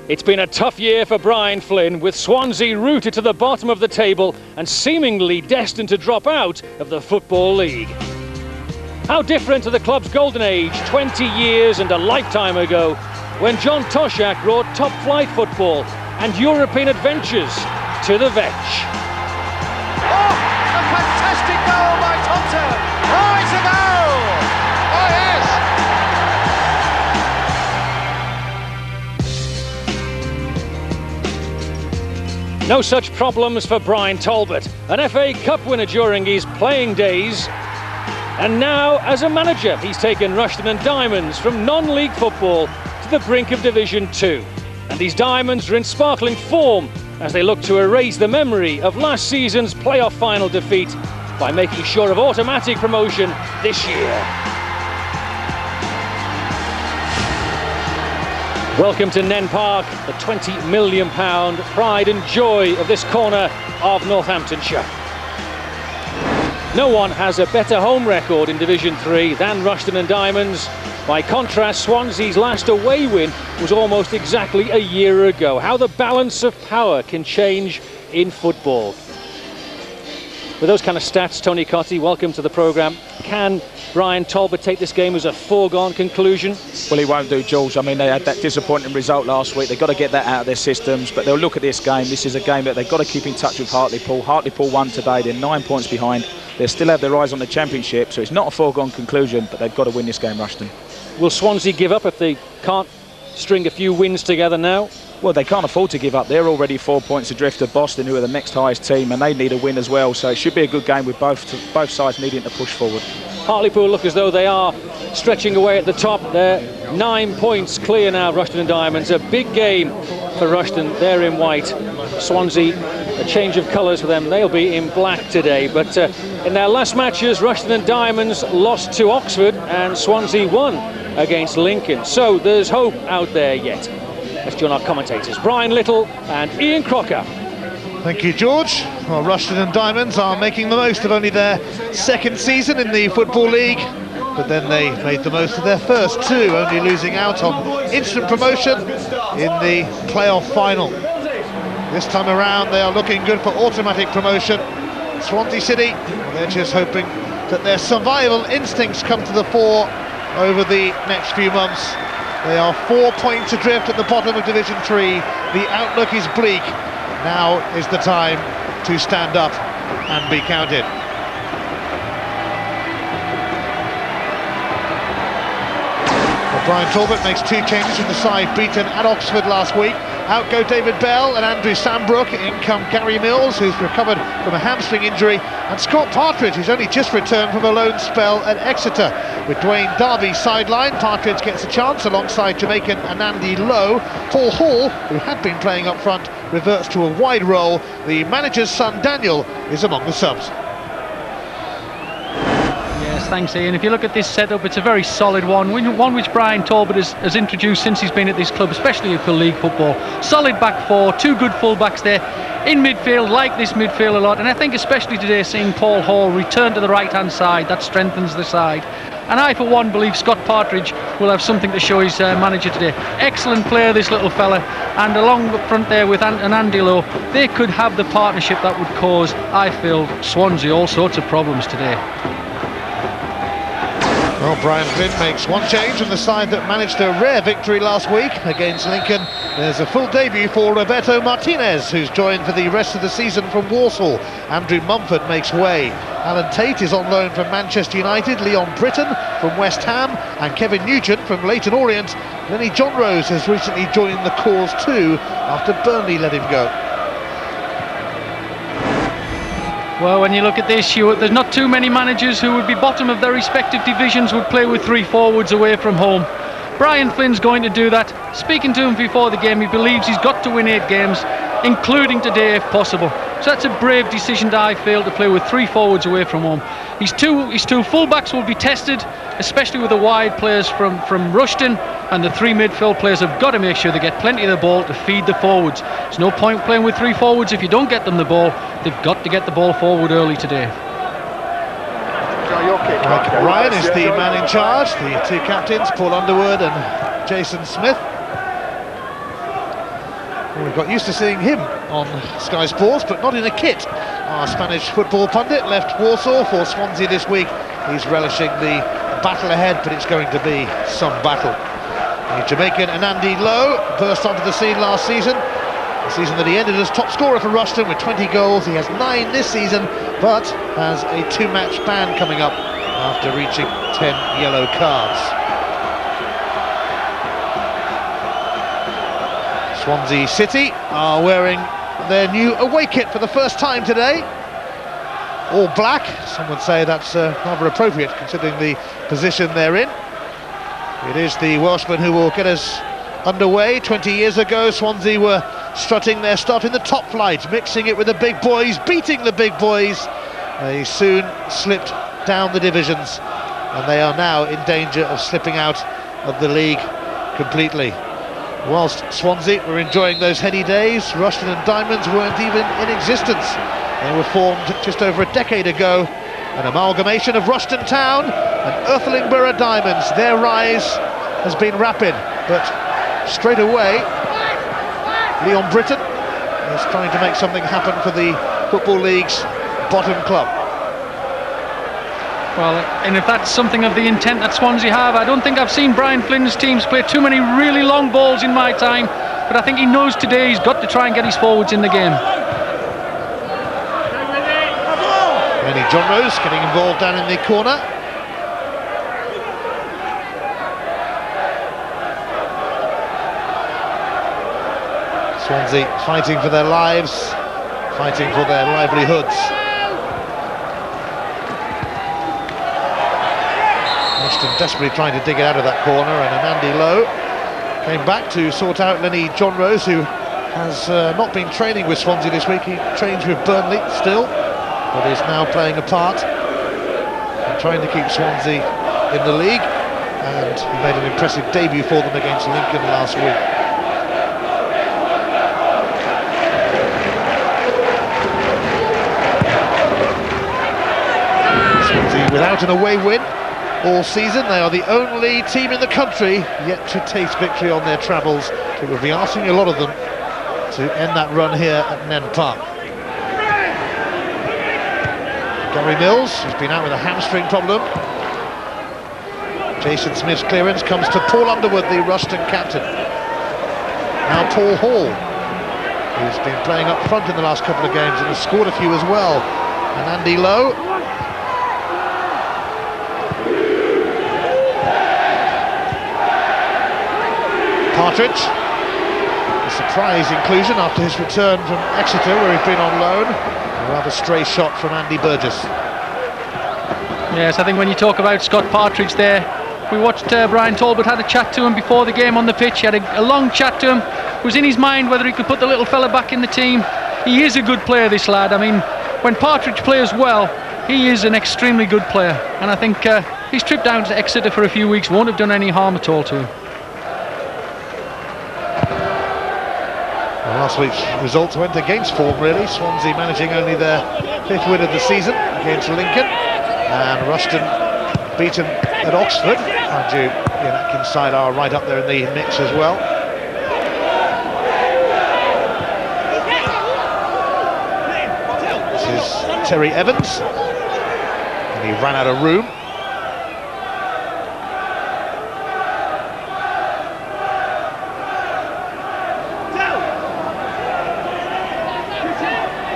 It's been a tough year for Brian Flynn, with Swansea rooted to the bottom of the table and seemingly destined to drop out of the Football League. How different to the club's golden age 20 years and a lifetime ago, when John Toshak brought top-flight football and European adventures to the Vetch. Oh, a fantastic goal by Thompson! Oh, it's a goal! Oh, yes! No such problems for Brian Talbot, an FA Cup winner during his playing days. And now, as a manager, he's taken Rushden Diamonds from non-league football to the brink of Division 2. And these Diamonds are in sparkling form as they look to erase the memory of last season's playoff final defeat by making sure of automatic promotion this year. Welcome to Nene Park, the £20 million pride and joy of this corner of Northamptonshire. No one has a better home record in Division 3 than Rushden Diamonds. By contrast, Swansea's last away win was almost exactly a year ago. How the balance of power can change in football. With those kind of stats, Tony Cottee, welcome to the programme. Can Brian Talbot take this game as a foregone conclusion? Well, he won't do, George. I mean, they had that disappointing result last week. They've got to get that out of their systems, but they'll look at this game. This is a game that they've got to keep in touch with Hartlepool. Hartlepool won today. They're 9 points behind. They still have their eyes on the championship, so it's not a foregone conclusion, but they've got to win this game, Rushden. Will Swansea give up if they can't string a few wins together now? Well, they can't afford to give up. They're already 4 points adrift of Boston, who are the next highest team, and they need a win as well. So it should be a good game with both sides needing to push forward. Hartlepool look as though they are stretching away at the top. They're 9 points clear now, Rushden Diamonds. A big game for Rushden. They're in white. Swansea, a change of colours for them. They'll be in black today. But in their last matches, Rushden Diamonds lost to Oxford and Swansea won against Lincoln. So there's hope out there yet. Let's join our commentators, Brian Little and Ian Crocker. Thank you, George. Well, Rushden Diamonds are making the most of only their second season in the Football League, but then they made the most of their first two, only losing out on instant promotion in the playoff final. This time around, they are looking good for automatic promotion. Swansea City, well, they're just hoping that their survival instincts come to the fore over the next few months. They are 4 points adrift at the bottom of Division 3. The outlook is bleak. Now is the time to stand up and be counted. Well, Brian Talbot makes two changes from the side beaten at Oxford last week. Out go David Bell and Andrew Sambrook. In come Gary Mills, who's recovered from a hamstring injury, and Scott Partridge, who's only just returned from a loan spell at Exeter. With Dwayne Darby sidelined, Partridge gets a chance alongside Jamaican Anandi Lowe. Paul Hall, who had been playing up front, reverts to a wide role. The manager's son Daniel is among the subs. Yes, thanks Ian. If you look at this setup, it's a very solid one which Brian Talbot has introduced since he's been at this club, especially for league football. Solid back four, two good full-backs there. In midfield, like this midfield a lot, and I think especially today seeing Paul Hall return to the right-hand side, that strengthens the side. And I, for one, believe Scott Partridge will have something to show his manager today. Excellent player, this little fella, and along the front there with Andy Lowe, they could have the partnership that would cause, I feel, Swansea all sorts of problems today. Well, Brian Flynn makes one change from the side that managed a rare victory last week against Lincoln. There's a full debut for Roberto Martinez, who's joined for the rest of the season from Walsall. Andrew Mumford makes way. Alan Tate is on loan from Manchester United, Leon Britton from West Ham, and Kevin Nugent from Leyton Orient. Lenny John Rose has recently joined the cause too, after Burnley let him go. Well, when you look at this, there's not too many managers who would be bottom of their respective divisions would play with three forwards away from home. Brian Flynn's going to do that. Speaking to him before the game, he believes he's got to win 8 games, including today if possible. So that's a brave decision, I feel, to play with three forwards away from home. His two full-backs will be tested, especially with the wide players from Rushden, and the three midfield players have got to make sure they get plenty of the ball to feed the forwards. There's no point playing with three forwards if you don't get them the ball. They've got to get the ball forward early today. Ryan is the man in charge. The two captains, Paul Underwood and Jason Smith. We've got used to seeing him on Sky Sports, but not in a kit. Our Spanish football pundit left Warsaw for Swansea this week. He's relishing the battle ahead, but it's going to be some battle. The Jamaican Andy Lowe burst onto the scene last season. The season that he ended as top scorer for Rushden with 20 goals. He has 9 this season, but has a 2-match ban coming up after reaching 10 yellow cards. Swansea City are wearing their new away kit for the first time today. All black. Some would say that's rather appropriate considering the position they're in. It is the Welshman who will get us underway. 20 years ago, Swansea were strutting their stuff in the top flight, mixing it with the big boys, beating the big boys. They soon slipped down the divisions, and they are now in danger of slipping out of the league completely. Whilst Swansea were enjoying those heady days, Rushden Diamonds weren't even in existence. They were formed just over a decade ago, an amalgamation of Rushden Town and Earthlingborough Diamonds. Their rise has been rapid, but straight away Leon Britton is trying to make something happen for the Football League's bottom club. Well, and if that's something of the intent that Swansea have, I don't think I've seen Brian Flynn's teams play too many really long balls in my time, but I think he knows today he's got to try and get his forwards in the game. Nene Park getting involved down in the corner. Swansea fighting for their lives, fighting for their livelihoods. Rushden desperately trying to dig it out of that corner, and Andy Lowe came back to sort out Nene Park, who has not been training with Swansea this week. He trains with Burnley still, but is now playing a part and trying to keep Swansea in the league, and he made an impressive debut for them against Lincoln last week. Without an away win all season, they are the only team in the country yet to taste victory on their travels. It would be asking a lot of them to end that run here at Nene Park. Gary Mills has been out with a hamstring problem. Jason Smith's clearance comes to Paul Underwood, the Rushden captain. Now Paul Hall, who's been playing up front in the last couple of games and has scored a few as well. And Andy Lowe. Partridge, a surprise inclusion after his return from Exeter, where he'd been on loan. A rather stray shot from Andy Burgess. Yes, I think when you talk about Scott Partridge there, we watched Brian Talbot had a chat to him before the game on the pitch. He had a long chat to him. It was in his mind whether he could put the little fella back in the team. He is a good player, this lad. I mean, when Partridge plays well, he is an extremely good player. And I think his trip down to Exeter for a few weeks won't have done any harm at all to him. Last week's results went against form, really. Swansea managing only their 5th win of the season against Lincoln, and Rushden beaten at Oxford. Mind you, Ian Atkin's side are right up there in the mix as well. This is Terry Evans, and he ran out of room.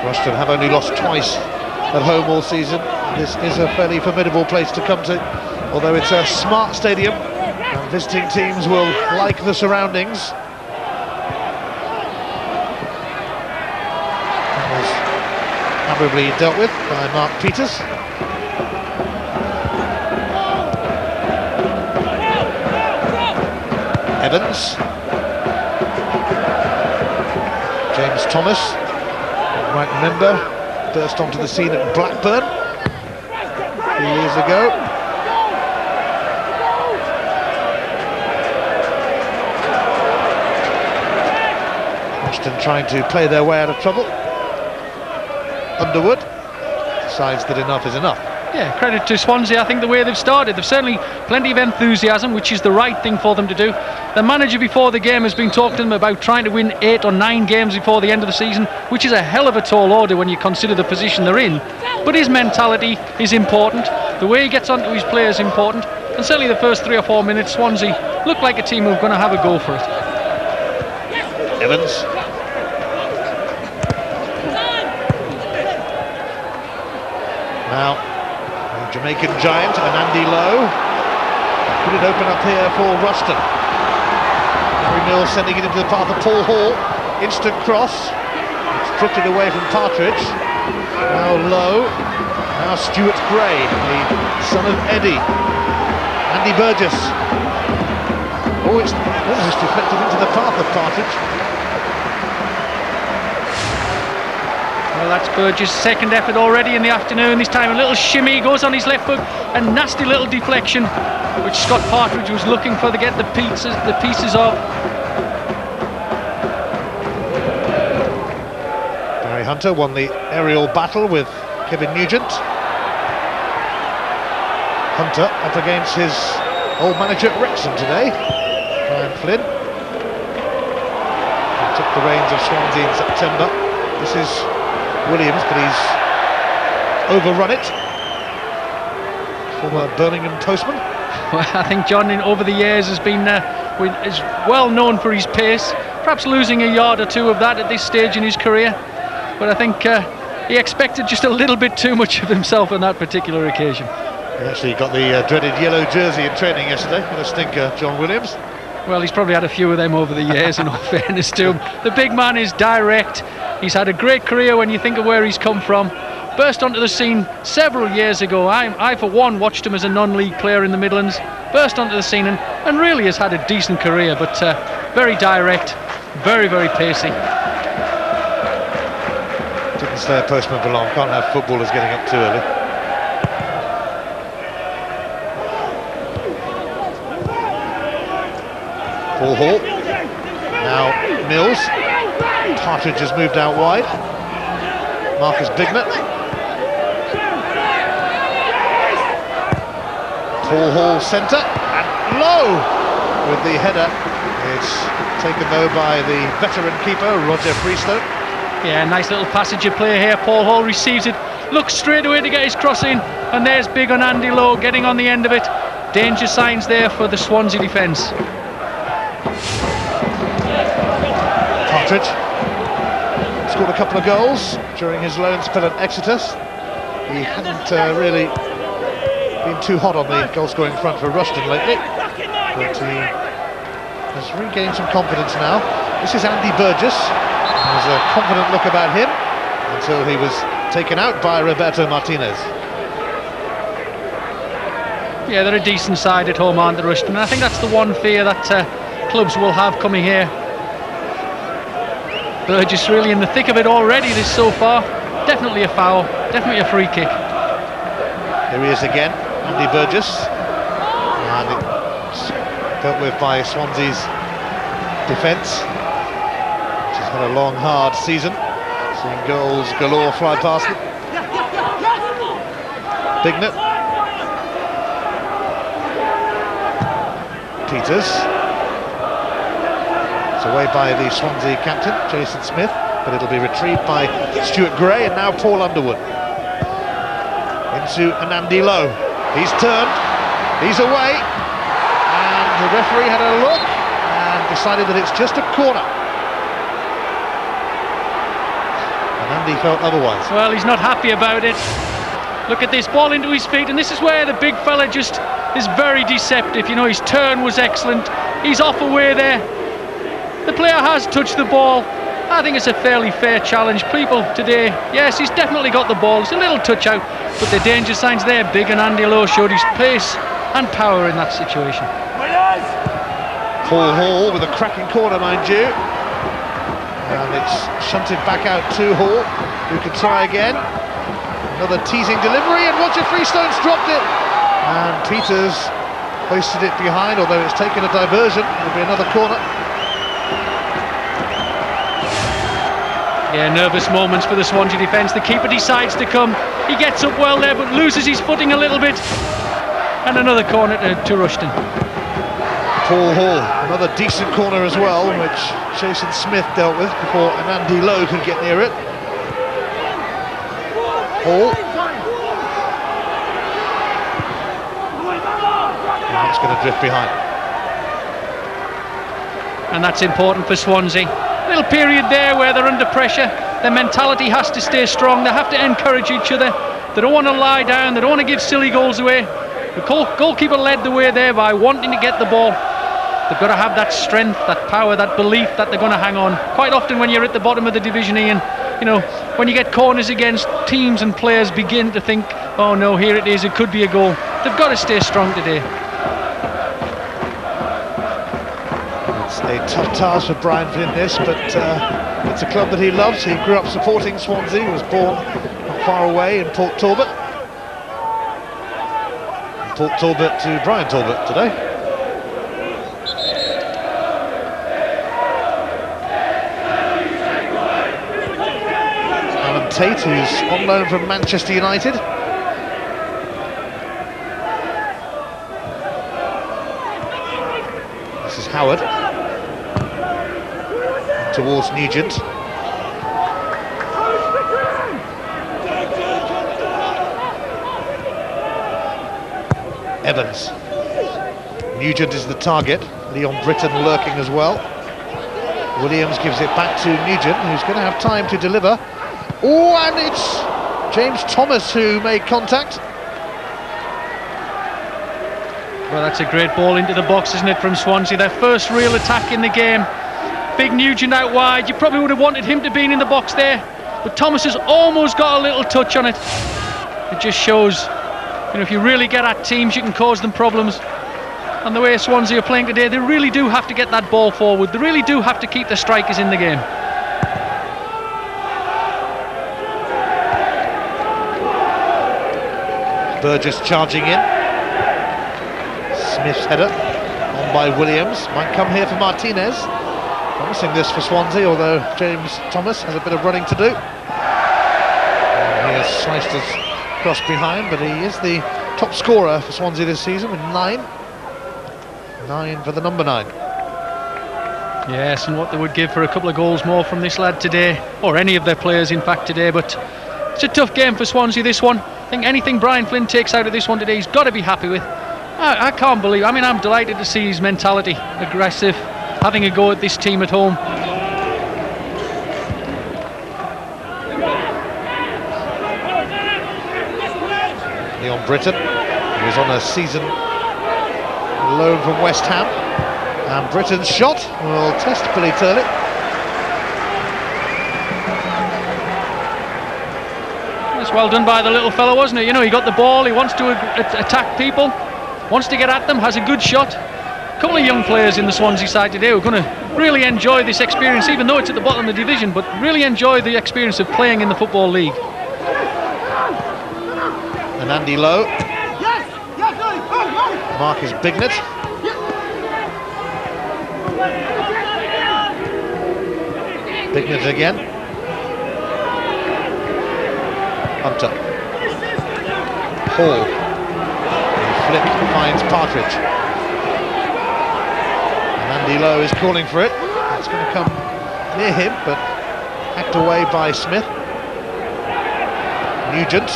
Rushden have only lost twice at home all season. This is a fairly formidable place to come to, although it's a smart stadium and visiting teams will like the surroundings. That was admirably dealt with by Mark Peters. Evans, James Thomas, might remember, burst onto the scene at Blackburn a few years ago. Rushden trying to play their way out of trouble. Underwood decides that enough is enough. Yeah, credit to Swansea. I think the way they've started, they've certainly plenty of enthusiasm, which is the right thing for them to do. The manager before the game has been talking to them about trying to win 8 or 9 games before the end of the season, which is a hell of a tall order when you consider the position they're in. But his mentality is important. The way he gets onto his players is important. And certainly the first 3 or 4 minutes, Swansea looked like a team who were going to have a go for it. Evans. Now, the Jamaican giant, Andy Lowe. Could it open up here for Rushden? Harry Mills sending it into the path of Paul Hall. Instant cross. It's drifted away from Partridge. Now Lowe. Now Stuart Gray, the son of Eddie. Andy Burgess. Oh, it's almost deflected into the path of Partridge. Well, that's Burgess' second effort already in the afternoon. This time a little shimmy, goes on his left foot, a nasty little deflection, which Scott Partridge was looking for to get the pieces of. Barry Hunter won the aerial battle with Kevin Nugent. Hunter up against his old manager at Wrexham today, Brian Flynn. He took the reins of Swansea in September. This is Williams, but he's overrun it. Former Birmingham postman. Well, I think John, over the years, has been is well known for his pace. Perhaps losing a yard or two of that at this stage in his career. But I think he expected just a little bit too much of himself on that particular occasion. He actually got the dreaded yellow jersey in training yesterday. What a stinker, John Williams. Well, he's probably had a few of them over the years, in all fairness to him. The big man is direct. He's had a great career when you think of where he's come from. Burst onto the scene several years ago. I for one, watched him as a non-league player in the Midlands. Burst onto the scene and really has had a decent career, but very direct, very, very pacey. Didn't stay a postman for long. Can't have footballers getting up too early. Paul Hall. Now Mills. Partridge has moved out wide. Marcus Bignett. Paul Hall centre. And Lowe with the header. It's taken though by the veteran keeper, Roger Freestone. Yeah, nice little passage of play here. Paul Hall receives it. Looks straight away to get his cross in. And there's big on Andy Lowe getting on the end of it. Danger signs there for the Swansea defence. Partridge scored a couple of goals during his loan spell at Exeter. He hadn't really been too hot on the goal-scoring front for Rushden lately, but he has regained some confidence now. This is Andy Burgess. There's a confident look about him until he was taken out by Roberto Martinez. Yeah, they're a decent side at home, aren't they, Rushden? And I think that's the one fear that clubs will have coming here. Burgess really in the thick of it already this so far. Definitely a foul, definitely a free kick. Here he is again, Andy Burgess. And it's dealt with by Swansea's defence, which has had a long, hard season. Seeing goals galore fly past them. Bignett. Peters. Away by the Swansea captain, Jason Smith, but it'll be retrieved by Stuart Gray, and now Paul Underwood. Into Andy Lowe. He's turned, he's away, and the referee had a look and decided that it's just a corner. And Andy felt otherwise. Well, he's not happy about it. Look at this, ball into his feet, and this is where the big fella just is very deceptive. You know, his turn was excellent, he's off away there. The player has touched the ball. I think it's a fairly fair challenge. People today, yes, he's definitely got the ball. It's a little touch out, but the danger signs there. Big and Andy Lowe showed his pace and power in that situation. Paul Hall with a cracking corner, mind you. And it's shunted back out to Hall, who can try again. Another teasing delivery, and Roger Freestone's dropped it. And Peters hoisted it behind, although it's taken a diversion. It'll be another corner. Yeah, nervous moments for the Swansea defence. The keeper decides to come. He gets up well there, but loses his footing a little bit. And another corner to Rushden. Paul Hall, another decent corner as well, which Jason Smith dealt with before Nene Park could get near it. Hall. Now it's going to drift behind. And that's important for Swansea. Little period there where they're under pressure. Their mentality has to stay strong. They have to encourage each other. They don't want to lie down. They don't want to give silly goals away. The goalkeeper led the way there by wanting to get the ball. They've got to have that strength, that power, that belief that they're going to hang on. Quite often when you're at the bottom of the division, Ian, you know, when you get corners against, teams and players begin to think, oh no, here it is, it could be a goal. They've got to stay strong today. It's a tough task for Brian Flynn this, but it's a club that he loves. He grew up supporting Swansea, was born not far away in Port Talbot. Port Talbot to Brian Talbot today. Tate, who's on loan from Manchester United. This is Howard towards Nugent. Evans. Nugent is the target. Leon Britton lurking as well. Williams gives it back to Nugent, who's going to have time to deliver. Oh, and it's James Thomas who made contact. Well, that's a great ball into the box, isn't it, from Swansea? Their first real attack in the game. Big Nugent out wide. You probably would have wanted him to be in the box there, but Thomas has almost got a little touch on it. It just shows, you know, if you really get at teams, you can cause them problems. And the way Swansea are playing today, they really do have to get that ball forward. They really do have to keep the strikers in the game. Burgess charging in. Smith's header on by Williams. Might come here for Martinez. Promising this for Swansea, although James Thomas has a bit of running to do. And he has sliced us cross behind, but he is the top scorer for Swansea this season with 9. 9 for the number 9. Yes, and what they would give for a couple of goals more from this lad today, or any of their players in fact today, but it's a tough game for Swansea, this one. I think anything Brian Flynn takes out of this one today, he's got to be happy with. I can't believe, I mean, I'm delighted to see his mentality, aggressive, having a go at this team at home. Leon Britton, who was on a season loan from West Ham, and Britton's shot will test Billy Turley. That's well done by the little fellow, wasn't it? You know, he got the ball, he wants to attack people, wants to get at them, has a good shot. A couple of young players in the Swansea side today who are going to really enjoy this experience, even though it's at the bottom of the division, but really enjoy the experience of playing in the Football League. And Andy Lowe. Marcus Bignett. Bignett again. Hunter. Hall. The flick finds Partridge. And Andy Lowe is calling for it. It's going to come near him, but hacked away by Smith. Nugent.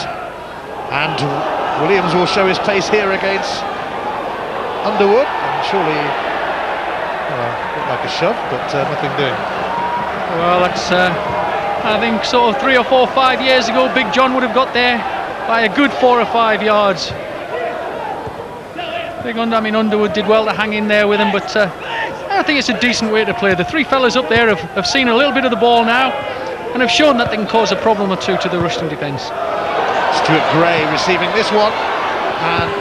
And Williams will show his pace here against Underwood. And surely, well, looked like a shove, but nothing doing. Well, that's, I think, sort of 3 or 4 or 5 years ago, Big John would have got there by a good 4 or 5 yards. Underwood did well to hang in there with him, but I think it's a decent way to play. The 3 fellas up there have seen a little bit of the ball now and have shown that they can cause a problem or two to the Rushden defence. Stuart Gray receiving this one, and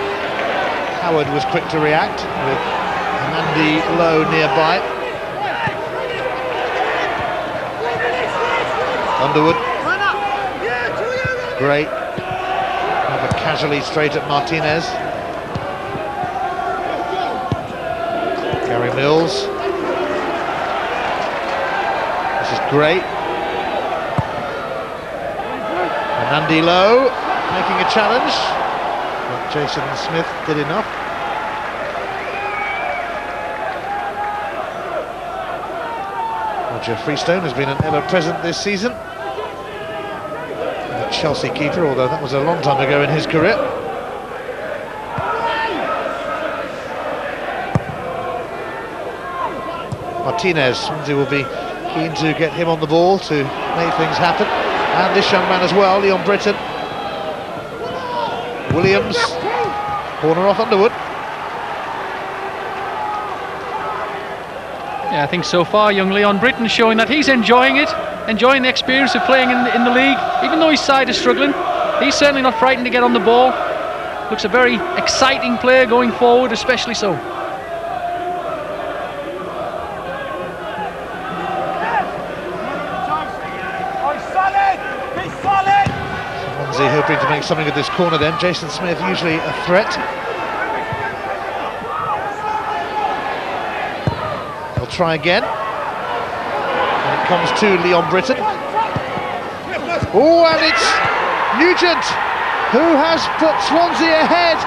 Howard was quick to react with Andy Lowe nearby. Underwood. Gray. Rather casually straight at Martinez. Gary Mills. This is Gray. Andy Lowe making a challenge, but Jason Smith did enough. Roger Freestone has been an ever-present this season. The Chelsea keeper, although that was a long time ago in his career. Martinez, Swansea will be keen to get him on the ball to make things happen. And this young man as well, Leon Britton. Williams, corner off Underwood. Yeah, I think so far young Leon Britton showing that he's enjoying it, enjoying the experience of playing in the league. Even though his side is struggling, he's certainly not frightened to get on the ball. Looks a very exciting player going forward, especially so. Swansea hoping to make something of this corner then. Jason Smith usually a threat. They'll try again. And it comes to Leon Britton. Oh, and it's Nugent who has put Swansea ahead,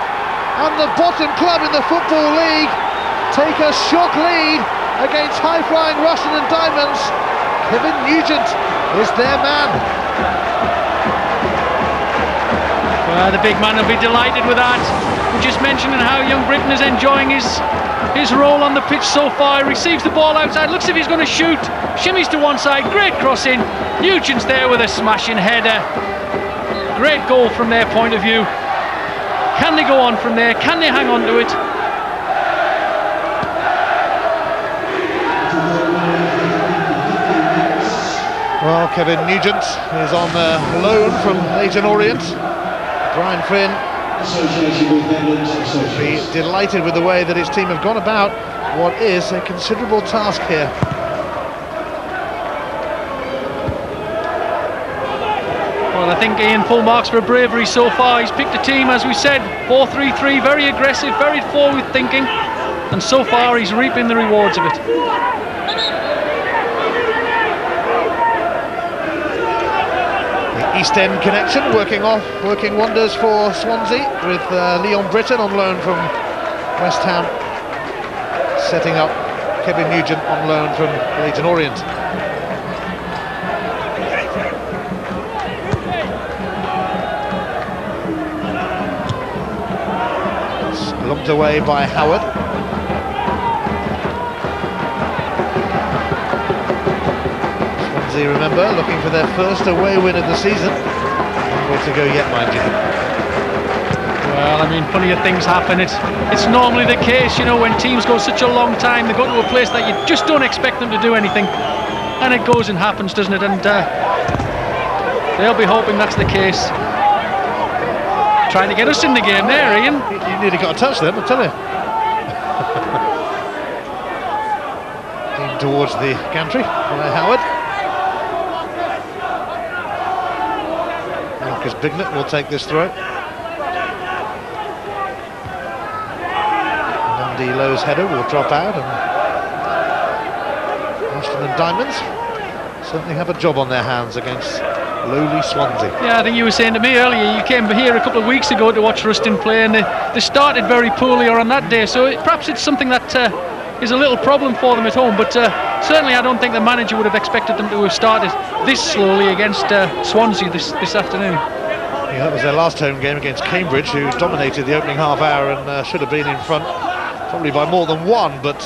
and the bottom club in the Football League take a shock lead against high-flying Rushden Diamonds. Kevin Nugent is their man. Well, the big man will be delighted with that. We're just mentioning how young Britton is enjoying his role on the pitch so far. He receives the ball outside, looks as if he's going to shoot, shimmies to one side, great cross in. Nugent's there with a smashing header. Great goal from their point of view. Can they go on from there? Can they hang on to it? Well, Kevin Nugent is on loan from Leyton Orient. Brian Flynn will be delighted with the way that his team have gone about what is a considerable task here. Well, I think Ian, full marks for bravery so far. He's picked a team, as we said, 4-3-3, very aggressive, very forward thinking, and so far he's reaping the rewards of it. East End connection working wonders for Swansea, with Leon Britton on loan from West Ham, setting up Kevin Nugent on loan from Leyton Orient. It's lumped away by Howard. Remember, looking for their first away win of the season. Long way to go yet, mind you. Well, I mean, plenty of things happen. It's normally the case, you know, when teams go such a long time, they go to a place that you just don't expect them to do anything, and it goes and happens, doesn't it? And they'll be hoping that's the case. Trying to get us in the game there, Ian. You nearly got a touch then, I tell you. In towards the gantry by Howard. Marcus Bignett will take this throw. Andy Lowe's header will drop out, and Rushden Diamonds certainly have a job on their hands against lowly Swansea. Yeah, I think you were saying to me earlier, you came here a couple of weeks ago to watch Rushden play, and they started very poorly on that day, so perhaps it's something that is a little problem for them at home, but certainly I don't think the manager would have expected them to have started this slowly against Swansea this afternoon. Yeah, that was their last home game against Cambridge, who dominated the opening half hour and should have been in front probably by more than one, but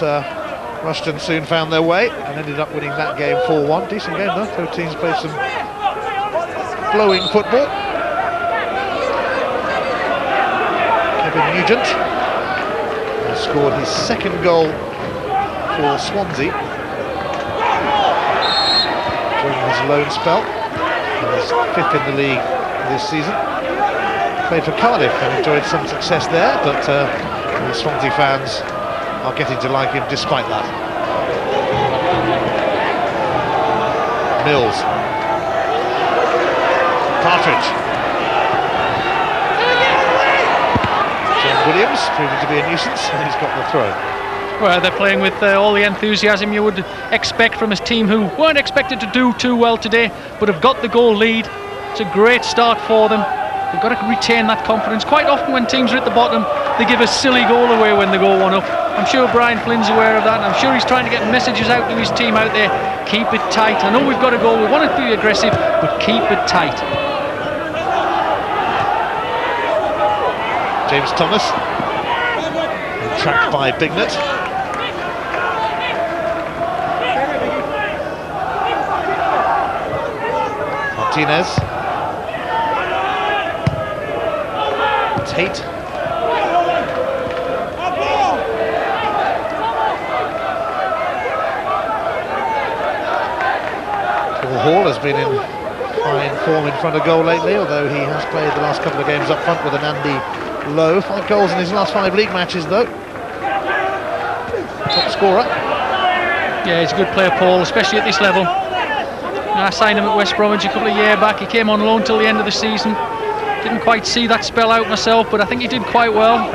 Rushden soon found their way and ended up winning that game 4-1. Decent game though, both teams played some flowing football. Kevin Nugent has scored his second goal for Swansea during his loan spell. He's fifth in the league this season. Played for Cardiff and enjoyed some success there, but the Swansea fans are getting to like him despite that. Mills. Partridge. John Williams proving to be a nuisance, and he's got the throw. Well, they're playing with all the enthusiasm you would expect from a team who weren't expected to do too well today, but have got the goal lead. It's a great start for them. They've got to retain that confidence. Quite often when teams are at the bottom, they give a silly goal away when they go 1 up. I'm sure Brian Flynn's aware of that, and I'm sure he's trying to get messages out to his team out there. Keep it tight. I know we've got a goal, we want to be aggressive, but keep it tight. James Thomas, tracked by Bignett. Martinez. Tate. Paul Hall has been in fine form in front of goal lately, although he has played the last couple of games up front with an Andy Lowe. 5 goals in his last 5 league matches though. Top scorer. Yeah, he's a good player, Paul, especially at this level. I signed him at West Bromwich a couple of years back. He came on loan till the end of the season. Didn't quite see that spell out myself, but I think he did quite well.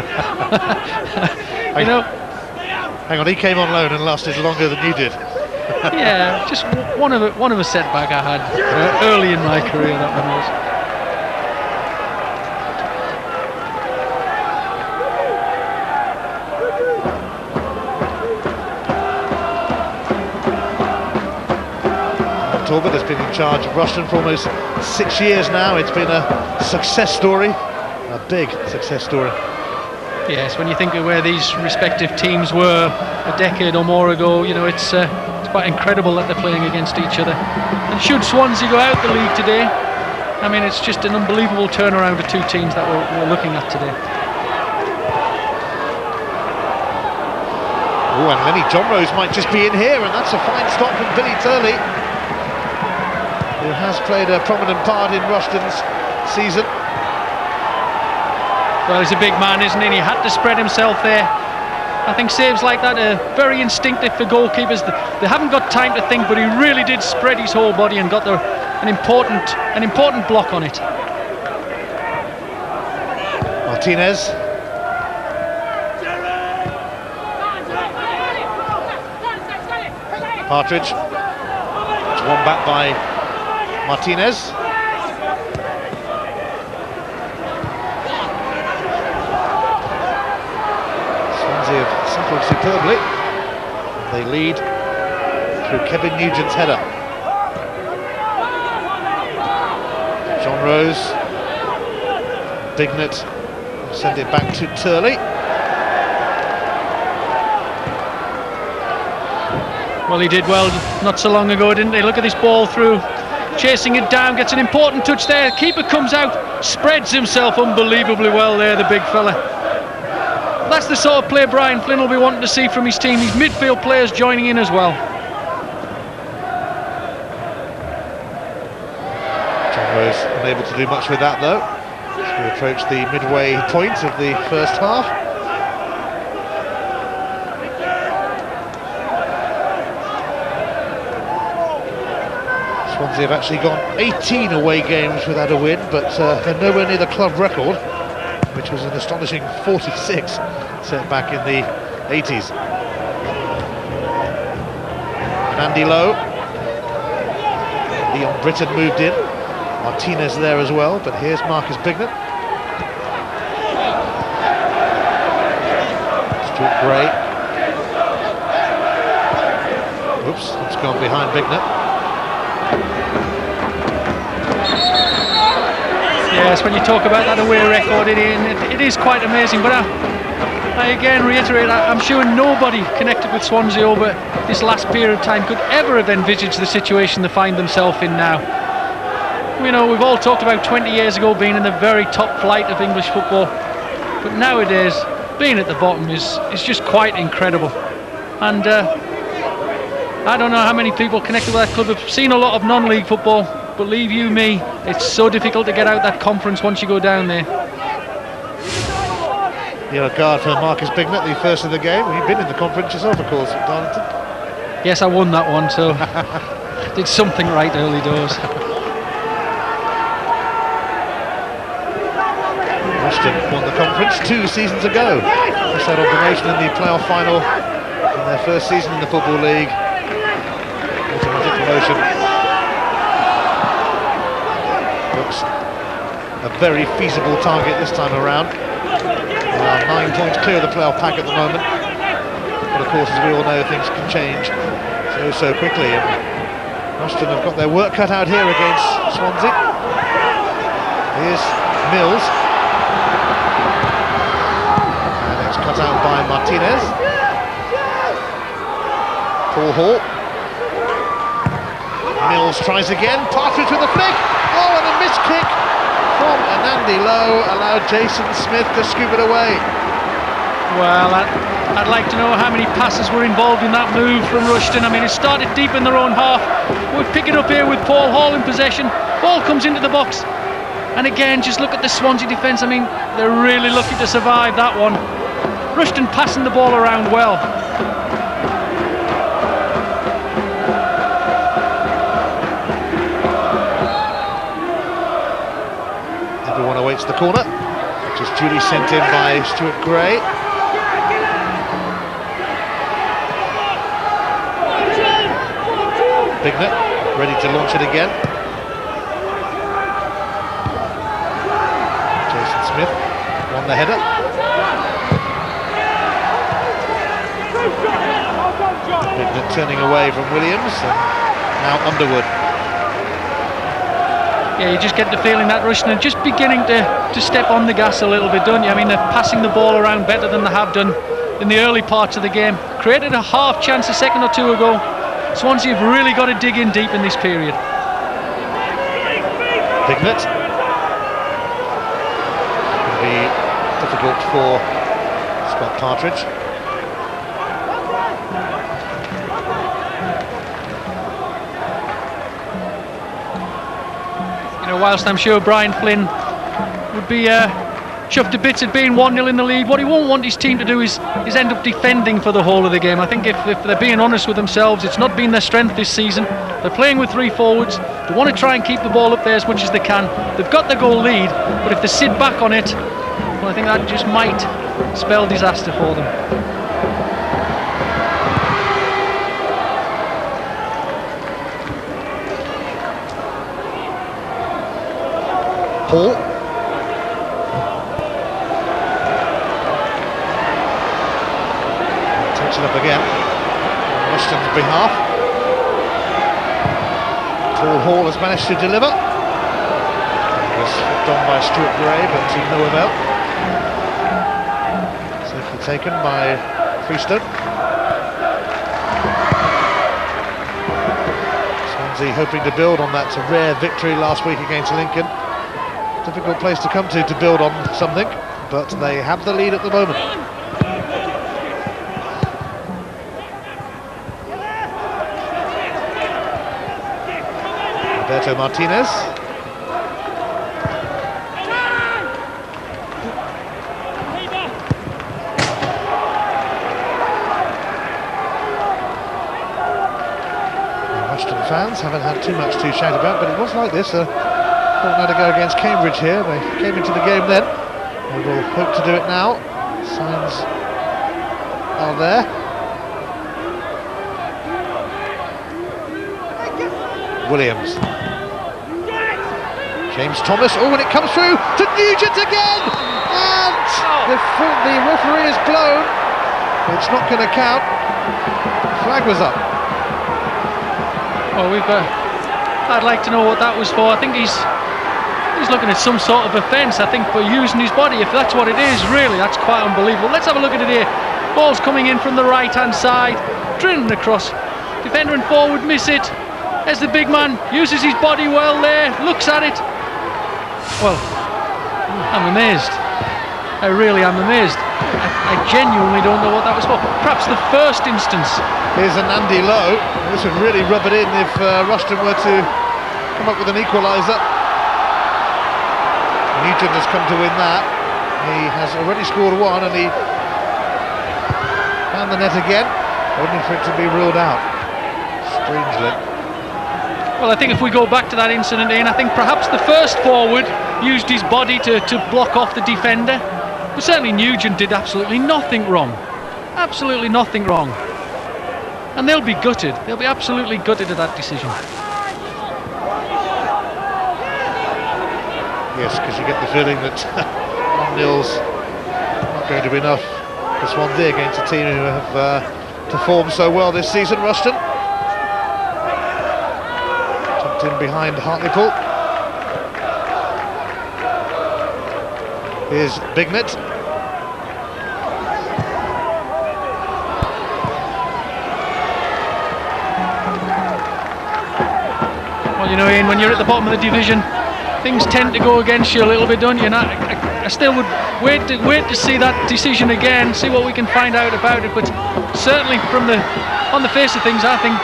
You know. Hang on, he came on loan and lasted longer than you did. Yeah, just one of a setback I had early in my career, that one was. Talbot has been in charge of Rushden for almost 6 years now. It's been a success story, a big success story. Yes, when you think of where these respective teams were a decade or more ago, you know, it's quite incredible that they're playing against each other. And should Swansea go out the league today, I mean, it's just an unbelievable turnaround of 2 teams that we're looking at today. Oh, and Lenny John Rose might just be in here, and that's a fine stop from Billy Turley, who has played a prominent part in Rushden's season. Well, he's a big man, isn't he? And he had to spread himself there. I think saves like that are very instinctive for goalkeepers. They haven't got time to think, but he really did spread his whole body and got an important block on it. Martinez. Partridge. It's won back by Martinez. Swansea have settled superbly. They lead through Kevin Nugent's header. John Rose. Bignett send it back to Turley. Well, he did well not so long ago, didn't he? Look at this ball through, chasing it down, gets an important touch there. Keeper comes out, spreads himself unbelievably well there, the big fella. That's the sort of play Brian Flynn will be wanting to see from his team. His midfield players joining in as well. John Rose unable to do much with that though, as we approach the midway point of the first half. Swansea have actually gone 18 away games without a win, but they're nowhere near the club record, which was an astonishing 46 set back in the 80s. Andy Lowe. Leon Britton moved in. Martinez there as well, but here's Marcus Bignett. Stuart Gray. Oops, it's gone behind Bignett. Yes, when you talk about that away record, it is quite amazing, but I again reiterate, I'm sure nobody connected with Swansea over this last period of time could ever have envisaged the situation they find themselves in now. You know, we've all talked about 20 years ago being in the very top flight of English football, but nowadays being at the bottom is just quite incredible. And I don't know how many people connected with that club have seen a lot of non-league football. Believe you me, it's so difficult to get out that conference once you go down there. Yellow card for Marcus Bignett, the first of the game. You've been in the conference yourself, of course, at Darlington. Yes, I won that one, so did something right early doors. Rushden won the conference 2 seasons ago. They set on promotion in the playoff final in their first season in the Football League. Automatic promotion. a very feasible target this time around. They are 9 points clear of the playoff pack at the moment. But of course, as we all know, things can change so quickly. And Rushden have got their work cut out here against Swansea. Here's Mills. And it's cut out by Martinez. Paul Hall. Mills tries again. Partridge with a flick. Oh, and a missed kick from Anandi Lowe allowed Jason Smith to scoop it away. Well, I'd like to know how many passes were involved in that move from Rushden. I mean, it started deep in their own half. We'll pick it up here with Paul Hall in possession. Ball comes into the box. And again, just look at the Swansea defence. I mean, they're really lucky to survive that one. Rushden passing the ball around well. Everyone awaits the corner, which is duly sent in by Stuart Gray. Bignett ready to launch it again. Jason Smith won the header. Bignett turning away from Williams, and now Underwood. Yeah, you just get the feeling that Rushden are just beginning to step on the gas a little bit, don't you? I mean, they're passing the ball around better than they have done in the early parts of the game. Created a half chance a second or two ago. Swansea have really got to dig in deep in this period. Bignett. It'll be difficult for Scott Partridge. You know, whilst I'm sure Brian Flynn would be chuffed to bits at being 1-0 in the lead, what he won't want his team to do is end up defending for the whole of the game. I think if they're being honest with themselves, it's not been their strength this season. They're playing with 3 forwards. They want to try and keep the ball up there as much as they can. They've got the goal lead, but if they sit back on it, well, I think that just might spell disaster for them. Hall. Takes it up again on Rushden's behalf. Paul Hall has managed to deliver. It was done by Stuart Gray, but to no avail. Safely taken by Freestone. Swansea hoping to build on that rare victory last week against Lincoln. Difficult place to come to build on something, but they have the lead at the moment. Roberto Martinez. Rushden fans haven't had too much to shout about, but it was like this a fortnight ago against Cambridge here. They came into the game then. They will hope to do it now. Signs are there. Williams. James Thomas. Oh, and it comes through to Nugent again! And the referee is blown. It's not going to count. Flag was up. Well, I'd like to know what that was for. I think he's looking at some sort of offence, I think, for using his body. If that's what it is, really, that's quite unbelievable. Let's have a look at it here. Ball's coming in from the right-hand side, drilling across. Defender and forward miss it. There's the big man, uses his body well there, looks at it. Well, I'm amazed. I really am amazed. I genuinely don't know what that was for. Perhaps the first instance. Here's Anandi Lowe. This would really rub it in if Rushden were to come up with an equaliser. Nugent has come to win that. He has already scored 1 and he found the net again, only for it to be ruled out. Strangely. Well, I think if we go back to that incident, Ian, I think perhaps the first forward used his body to block off the defender. But certainly Nugent did absolutely nothing wrong. Absolutely nothing wrong. And they'll be gutted. They'll be absolutely gutted at that decision. Yes, because you get the feeling that 1-0's not going to be enough for Swansea against a team who have performed so well this season. Rushden tucked in behind Hartlepool. Here's Bignett. Well, you know, Ian, when you're at the bottom of the division, things tend to go against you a little bit, don't you? And I still would wait to see that decision again, see what we can find out about it. But certainly, on the face of things, I think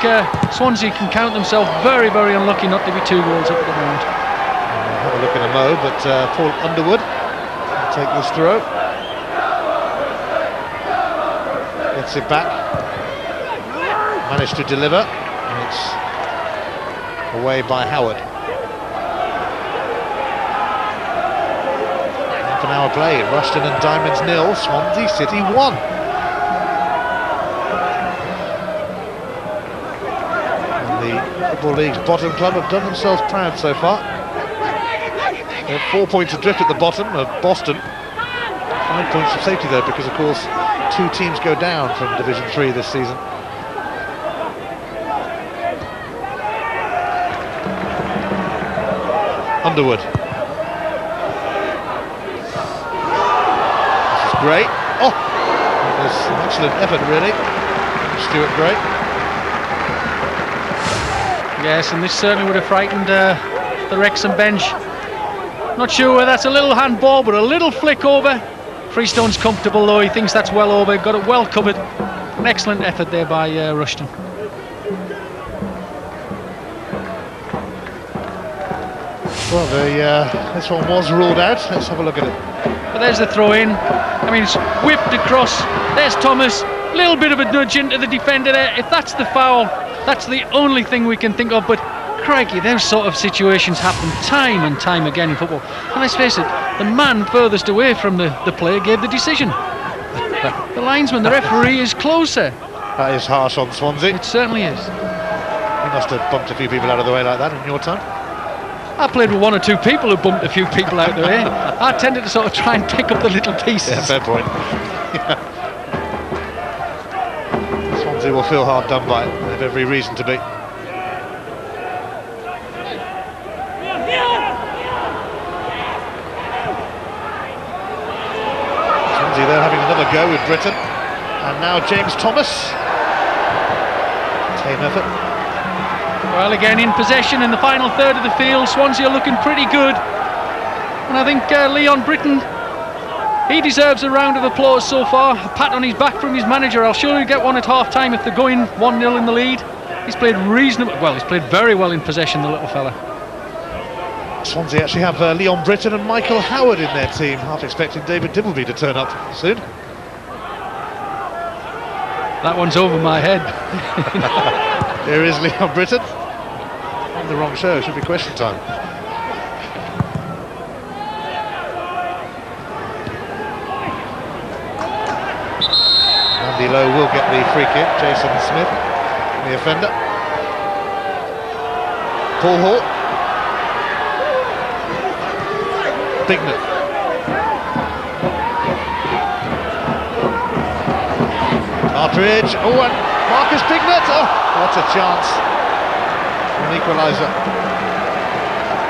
Swansea can count themselves very, very unlucky not to be 2 goals up at the moment. We'll have a look in a mo, but Paul Underwood will take this throw. Gets it back. Managed to deliver, and it's away by Howard. Half an hour play. Rushden and Diamonds 0, Swansea City 1. And the Football League's bottom club have done themselves proud so far. They're 4 points adrift at the bottom of Boston. 5 points of safety though, because of course 2 teams go down from Division 3 this season. Underwood. This is great. Oh! That was an excellent effort, really. Stuart Gray. Yes, and this certainly would have frightened the Wrexham bench. Not sure whether that's a little handball, but a little flick over. Freestone's comfortable though, he thinks that's well over, got it well covered. An excellent effort there by Rushden. Well, this one was ruled out. Let's have a look at it. But there's the throw in. I mean, it's whipped across. There's Thomas. Little bit of a nudge into the defender there. If that's the foul, that's the only thing we can think of. But crikey, those sort of situations happen time and time again in football. And let's face it, the man furthest away from the player gave the decision. The linesman, the referee, is closer. That is harsh on Swansea. It certainly is. You must have bumped a few people out of the way like that in your time. I played with 1 or 2 people who bumped a few people out the way. I tended to sort of try and pick up the little pieces. Yeah, fair point. Swansea will feel hard done by. They have every reason to be. Swansea, they're having another go with Britain. And now James Thomas. Tame effort. Well, again, in possession in the final third of the field, Swansea are looking pretty good. And I think Leon Britton, he deserves a round of applause so far. A pat on his back from his manager. I'll surely get one at half-time if they're going 1-0 in the lead. He's played reasonably well. He's played very well in possession, the little fella. Swansea actually have Leon Britton and Michael Howard in their team. Half expecting David Dibbleby to turn up soon. That one's over my head. Here is Leon Britton. On the wrong show, should be question time. Andy Lowe will get the free kick. Jason Smith, the offender. Paul Hall. Bignett. Partridge. Oh, and Marcus Bignett. Oh, what a chance. An equaliser.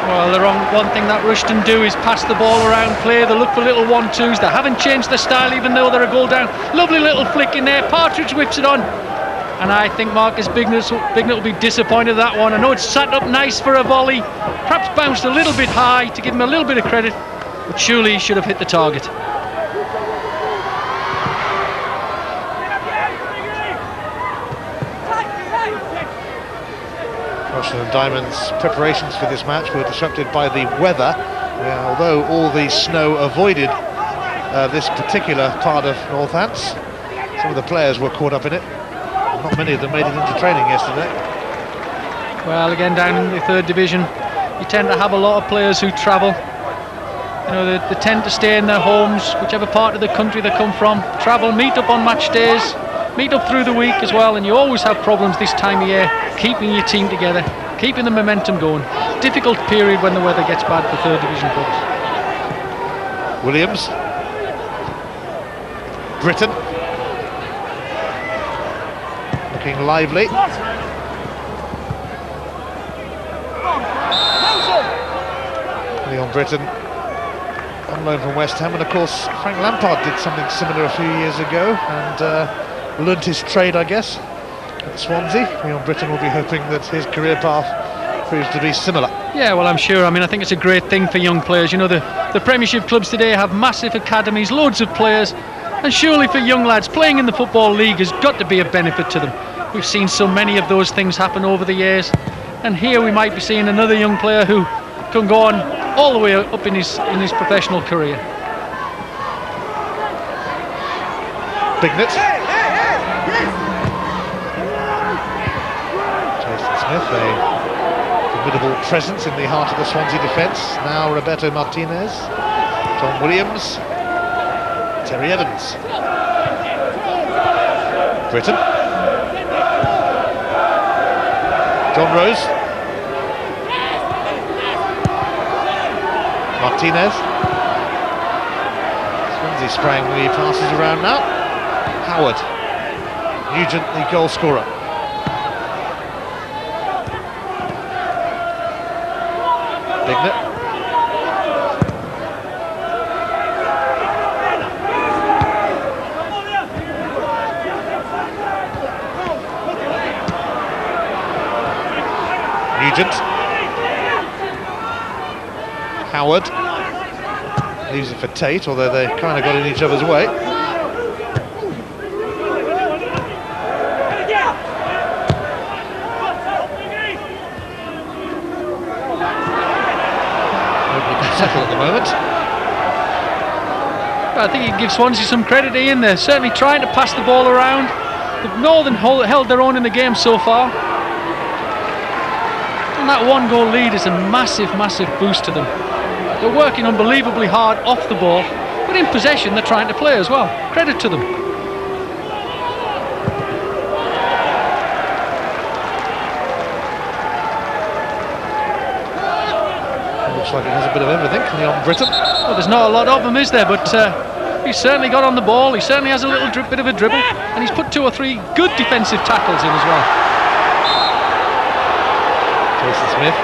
Well, the one thing that Rushden do is pass the ball around, play. They look for little 1-2s. They haven't changed their style, even though they're a goal down. Lovely little flick in there. Partridge whips it on. And I think Marcus Bignett will be disappointed at that one. I know it's sat up nice for a volley. Perhaps bounced a little bit high to give him a little bit of credit. But surely he should have hit the target. Rushden Diamonds' preparations for this match were disrupted by the weather. Although all the snow avoided this particular part of Northants, some of the players were caught up in it. Not many of them made it into training yesterday. Well, again, down in the 3rd division, you tend to have a lot of players who travel. You know, they tend to stay in their homes, whichever part of the country they come from. Travel, meet up on match days, meet up through the week as well, and you always have problems this time of year keeping your team together, keeping the momentum going. Difficult period when the weather gets bad for 3rd division clubs. Williams. Britton. Looking lively. Leon Britton on loan from West Ham, and of course Frank Lampard did something similar a few years ago and learnt his trade, I guess, at Swansea. Leon Britton will be hoping that his career path proves to be similar. Yeah, well, I'm sure. I mean, I think it's a great thing for young players. You know, the Premiership clubs today have massive academies, loads of players, and surely for young lads playing in the Football League has got to be a benefit to them. We've seen so many of those things happen over the years, and here we might be seeing another young player who can go on all the way up in his professional career. Bignett. Jason Smith, a formidable presence in the heart of the Swansea defence. Now Roberto Martinez, John Williams, Terry Evans, Britton, John Rose, Martinez. Swansea spraying the passes around now. Howard, Nugent, the goal scorer. Bignett. Nugent. Howard. Leaves it for Tate, although they kind of got in each other's way. Settle at the moment. I think you can give Swansea some credit, Ian. They're certainly trying to pass the ball around. They've more than held their own in the game so far. And that one goal lead is a massive, massive boost to them. They're working unbelievably hard off the ball, but in possession they're trying to play as well. Credit to them. Looks like it has a bit of everything. Leon Britton. Well, there's not a lot of them, is there? But he's certainly got on the ball. He certainly has a little bit of a dribble, and he's put 2 or 3 good defensive tackles in as well. Jason Smith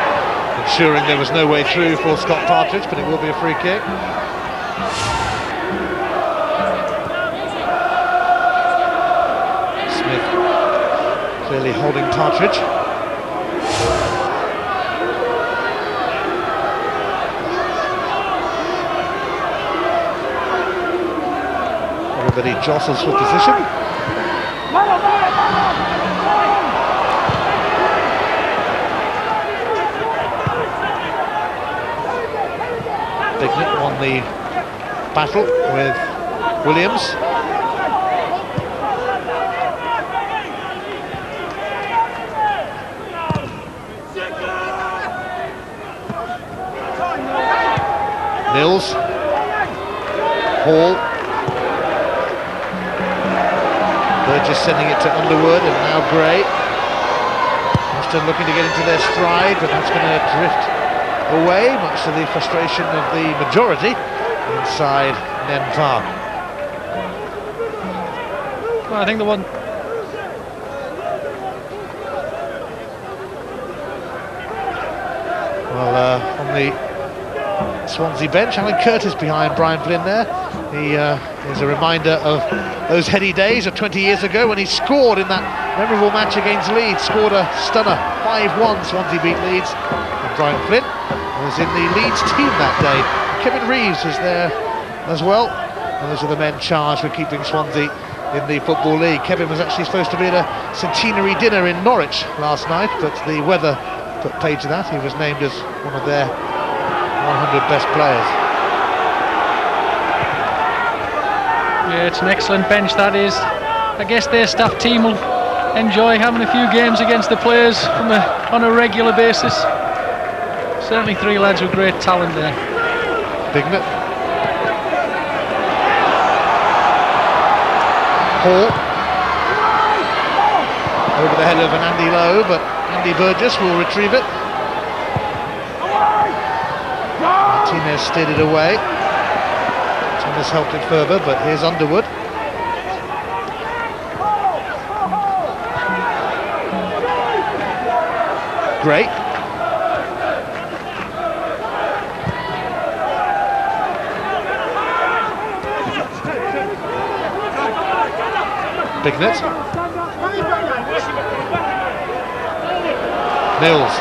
ensuring there was no way through for Scott Partridge, but it will be a free kick. Smith clearly holding Partridge. Everybody jostles for position. Bignett won the battle with Williams. Mills. Hall. Burgess sending it to Underwood, and now Gray. Rushden looking to get into their stride, but that's going to drift away, much to the frustration of the majority inside Nene Park. Well, I think the one... Well, on the Swansea bench, Alan Curtis behind Brian Flynn there. He is a reminder of those heady days of 20 years ago when he scored in that memorable match against Leeds, scored a stunner, 5-1, Swansea beat Leeds, and Brian Flynn was in the Leeds team that day. Kevin Reeves was there as well, and those are the men charged with keeping Swansea in the Football League. Kevin was actually supposed to be at a centenary dinner in Norwich last night, but the weather put paid to that. He was named as one of their 100 best players. Yeah, it's an excellent bench, that is. I guess their staff team will enjoy having a few games against the players on a regular basis. Certainly 3 lads with great talent there. Bignett. Hall. Over the head of an Andy Lowe, but Andy Burgess will retrieve it. Martinez steered it away. and has helped it further, but here's Underwood. Gray. Bignett. Mills.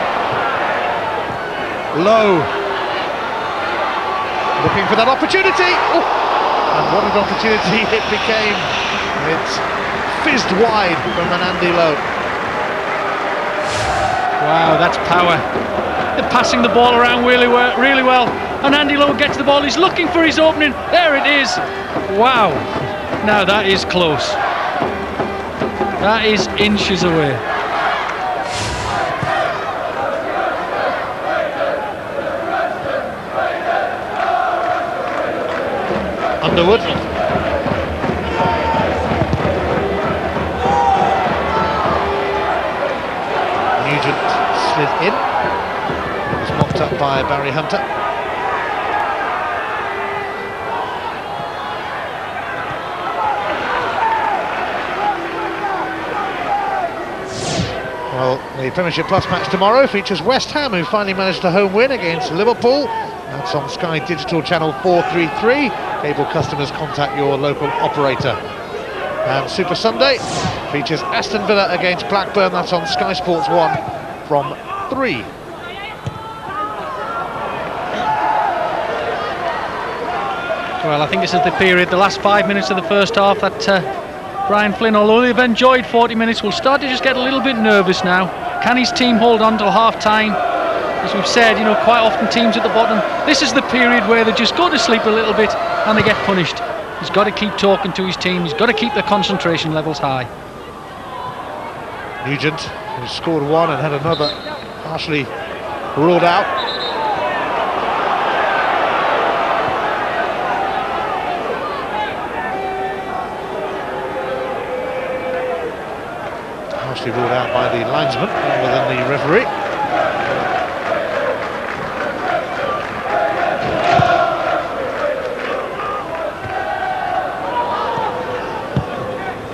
Low. Looking for that opportunity. Ooh. And what an opportunity it became. It's fizzed wide from an Andy Lowe. Wow, that's power. They're passing the ball around really well. And Andy Lowe gets the ball. He's looking for his opening. There it is. Wow. Now that is close. That is inches away. Underwood. Nugent slid in. It was mopped up by Barry Hunter. Well, the Premiership Plus match tomorrow features West Ham, who finally managed a home win against Liverpool. That's on Sky Digital Channel 433. Cable customers, contact your local operator. And Super Sunday features Aston Villa against Blackburn. That's on Sky Sports 1 from 3. Well, I think this is the period, the last 5 minutes of the first half, that Brian Flynn, although they've enjoyed 40 minutes, will start to just get a little bit nervous now. Can his team hold on till half-time? As we've said, you know, quite often teams at the bottom, this is the period where they just go to sleep a little bit and they get punished. He's got to keep talking to his team, he's got to keep their concentration levels high. Nugent, who scored one and had another partially ruled out. Partially ruled out by the linesman rather than the referee.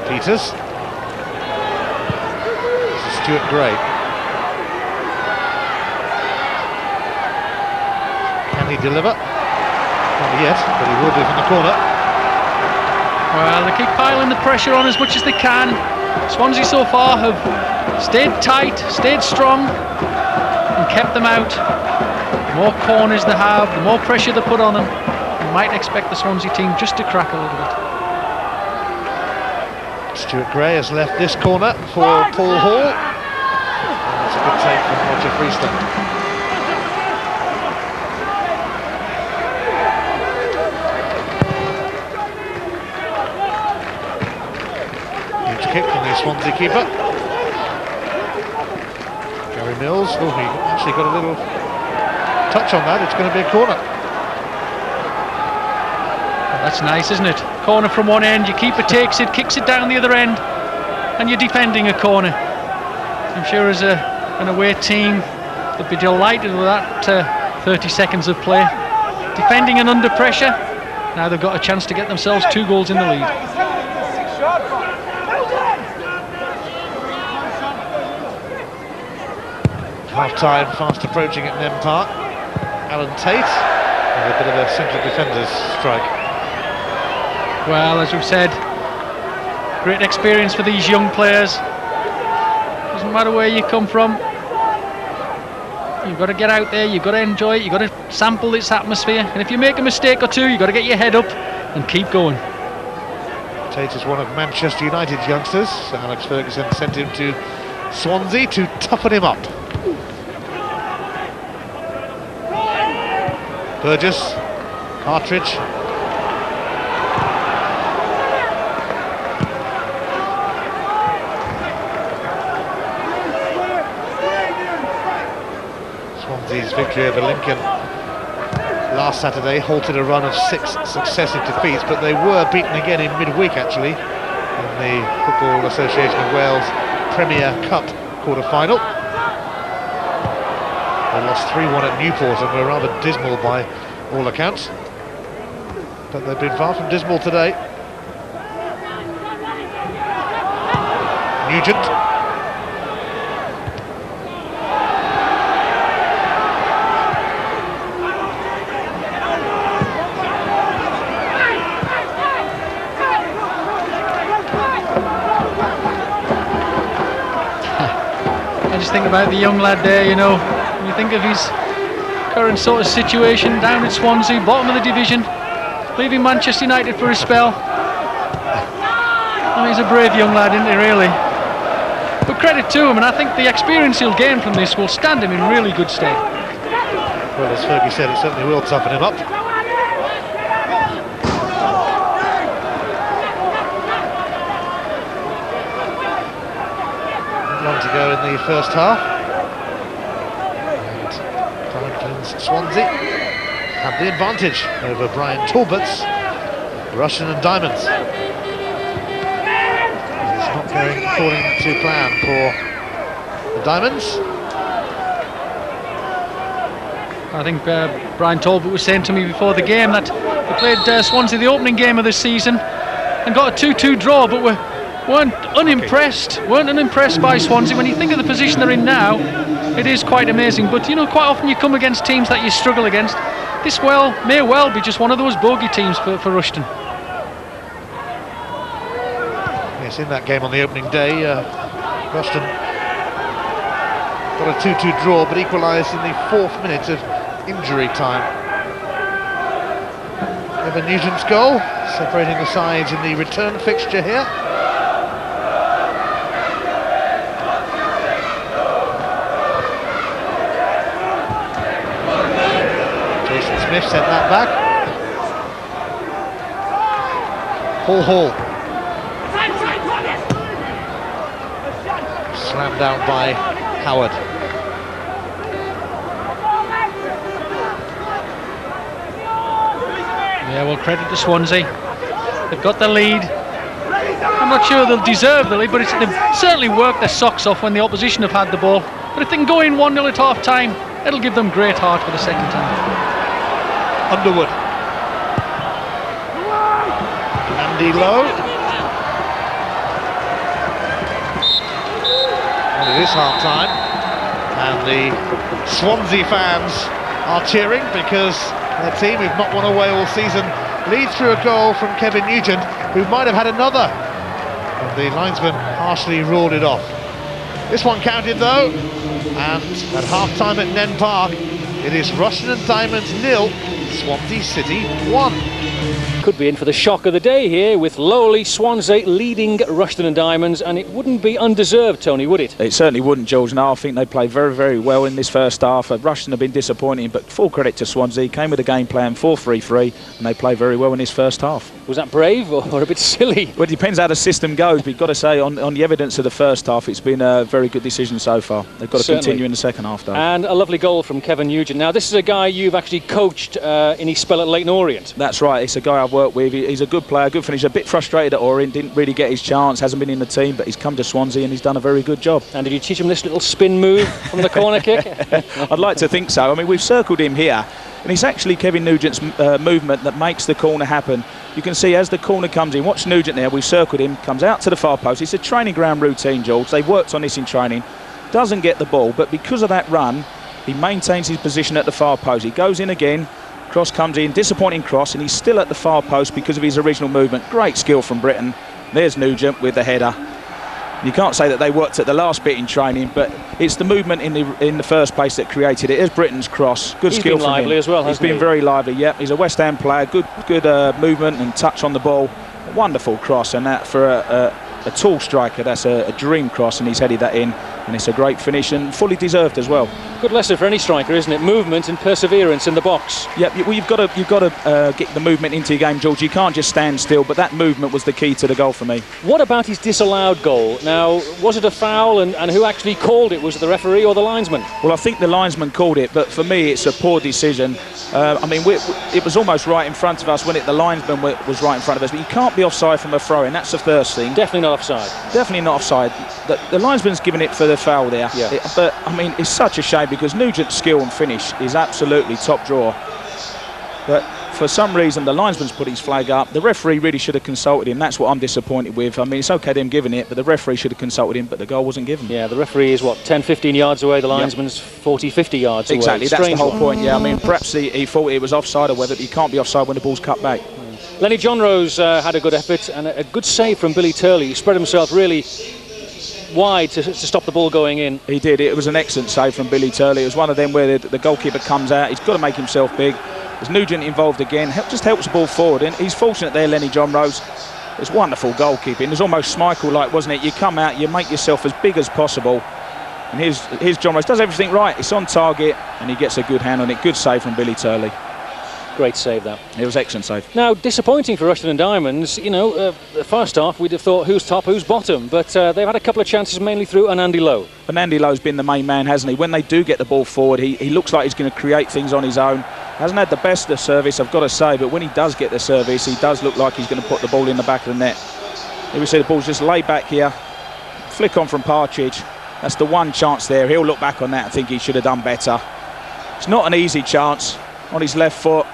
Peters. This is Stuart Gray. Can he deliver? Not yet, but he will do from the corner. Well, they keep piling the pressure on as much as they can. Swansea so far have stayed tight, stayed strong and kept them out. The more corners they have, the more pressure they put on them. You might expect the Swansea team just to crack a little bit. Stuart Gray has left this corner for Paul Hall. And that's a good take from Roger Freestone. Huge kick from the Swansea keeper. Gary Mills, oh, he actually got a little touch on that. It's going to be a corner. That's nice, isn't it? Corner from one end, your keeper takes it, kicks it down the other end, and you're defending a corner. I'm sure as an away team, they'd be delighted with that 30 seconds of play. Defending and under pressure, now they've got a chance to get themselves 2 goals in the lead. Half-time, fast approaching at Nene Park. Alan Tate, with a bit of a central defender's strike. Well, as we've said, great experience for these young players. Doesn't matter where you come from, you've got to get out there, you've got to enjoy it, you've got to sample this atmosphere, and if you make a mistake or two, you've got to get your head up and keep going. Tate is one of Manchester United's youngsters. Alex Ferguson sent him to Swansea to toughen him up. Burgess, Partridge. Swansea's victory over Lincoln last Saturday halted a run of 6 successive defeats, but they were beaten again in midweek actually in the Football Association of Wales Premier Cup quarter-final. They lost 3-1 at Newport and were rather dismal by all accounts. but they've been far from dismal today. Nugent. I just think about the young lad there, you know, when you think of his current sort of situation down at Swansea, bottom of the division, leaving Manchester United for a spell. I mean, he's a brave young lad, isn't he, really? But credit to him, and I think the experience he'll gain from this will stand him in really good stead. Well, as Fergie said, it certainly will toughen him up. Long to go in the first half. And Brian Swansea have the advantage over Brian Talbot's Rushden Diamonds. It's not going according to plan for the Diamonds. I think Brian Talbot was saying to me before the game that they played Swansea the opening game of the season and got a 2-2 draw, but weren't unimpressed by Swansea. When you think of the position they're in now, it is quite amazing. But you know, quite often you come against teams that you struggle against. This may well be just one of those bogey teams for Rushden. Yes, in that game on the opening day, Rushden got a 2-2 draw, but equalised in the 4th minute of injury time. Evan Nugent's goal, separating the sides in the return fixture here. Jason Smith sent that back. Hall. Slammed out by Howard. Yeah, well, credit to Swansea. They've got the lead. I'm not sure they'll deserve the lead, but they've certainly worked their socks off when the opposition have had the ball. But if they can go in 1-0 at half-time, it'll give them great heart for the second time. Underwood. Andy Lowe. And it is half-time. And the Swansea fans are cheering because their team, who've not won away all season, lead through a goal from Kevin Nugent, who might have had another, but the linesman harshly ruled it off. This one counted though, and at half-time at Nene Park, it is Rushden Diamonds 0, Swansea City 1. Could be in for the shock of the day here, with lowly Swansea leading Rushden Diamonds, and it wouldn't be undeserved, Tony, would it? It certainly wouldn't, George. No, I think they played very, very well in this first half. Rushden have been disappointing, but full credit to Swansea. Came with a game plan 4-3-3, and they played very well in this first half. Was that brave or a bit silly? Well, it depends how the system goes, but you've got to say, on the evidence of the first half, it's been a very good decision so far. They've got to continue in the second half, though. And a lovely goal from Kevin Nugent. Now, this is a guy you've actually coached in his spell at Leyton Orient. That's right. It's a guy I've worked with. He's a good player, good finisher. A bit frustrated at Orient, didn't really get his chance, hasn't been in the team, but he's come to Swansea and he's done a very good job. And did you teach him this little spin move from the corner kick? I'd like to think so. I mean, we've circled him here, and it's actually Kevin Nugent's movement that makes the corner happen. You can see as the corner comes in, watch Nugent there, we've circled him, comes out to the far post. It's a training ground routine, George. They've worked on this in training. Doesn't get the ball, but because of that run, he maintains his position at the far post. He goes in again, cross comes in, disappointing cross, and he's still at the far post because of his original movement. Great skill from Britain. There's Nugent with the header. You can't say that they worked at the last bit in training, but it's the movement in the first place that created it. Here's Britain's cross. Good skill from him. He's been lively as well, hasn't he? He's been very lively, yep. He's a West Ham player. Good movement and touch on the ball. Wonderful cross, and that for a tall striker, that's a dream cross, and he's headed that in, and it's a great finish and fully deserved as well. Good lesson for any striker, isn't it? Movement and perseverance in the box. Yep, well, you've got to get the movement into your game, George. You can't just stand still, but that movement was the key to the goal for me. What about his disallowed goal? Now, was it a foul, and who actually called it? Was it the referee or the linesman? Well, I think the linesman called it, but for me it's a poor decision. I mean, it was almost right in front of us when the linesman was right in front of us, but you can't be offside from a throw-in. That's the first thing. Definitely not offside. Definitely not offside. The linesman's given it for the foul there. Yeah. But, I mean, it's such a shame because Nugent's skill and finish is absolutely top drawer. But for some reason the linesman's put his flag up. The referee really should have consulted him. That's what I'm disappointed with. I mean, it's okay them giving it, but the referee should have consulted him, but the goal wasn't given. Yeah, the referee is what, 10-15 yards away, the linesman's 40-50 yards away. Exactly, that's the whole point. Yeah, I mean, perhaps he thought it was offside or whether you can't be offside when the ball's cut back. Lenny John Rose had a good effort and a good save from Billy Turley. He spread himself really wide to stop the ball going in. He did. It was an excellent save from Billy Turley. It was one of them where the goalkeeper comes out. He's got to make himself big. There's Nugent involved again. Just helps the ball forward. And he's fortunate there, Lenny John Rose. It's wonderful goalkeeping. It was almost Schmeichel-like, wasn't it? You come out, you make yourself as big as possible. And here's John Rose. Does everything right. It's on target and he gets a good hand on it. Good save from Billy Turley. Great save, that. It was excellent save. Now, disappointing for Rushden Diamonds. You know, the first half we'd have thought who's top, who's bottom, but they've had a couple of chances mainly through Andy Lowe. And Andy Lowe's been the main man, hasn't he? When they do get the ball forward, he looks like he's going to create things on his own. Hasn't had the best of the service, I've got to say, but when he does get the service, he does look like he's going to put the ball in the back of the net. Here we see the ball's just laid back here. Flick on from Partridge. That's the one chance there. He'll look back on that and think he should have done better. It's not an easy chance. On his left foot,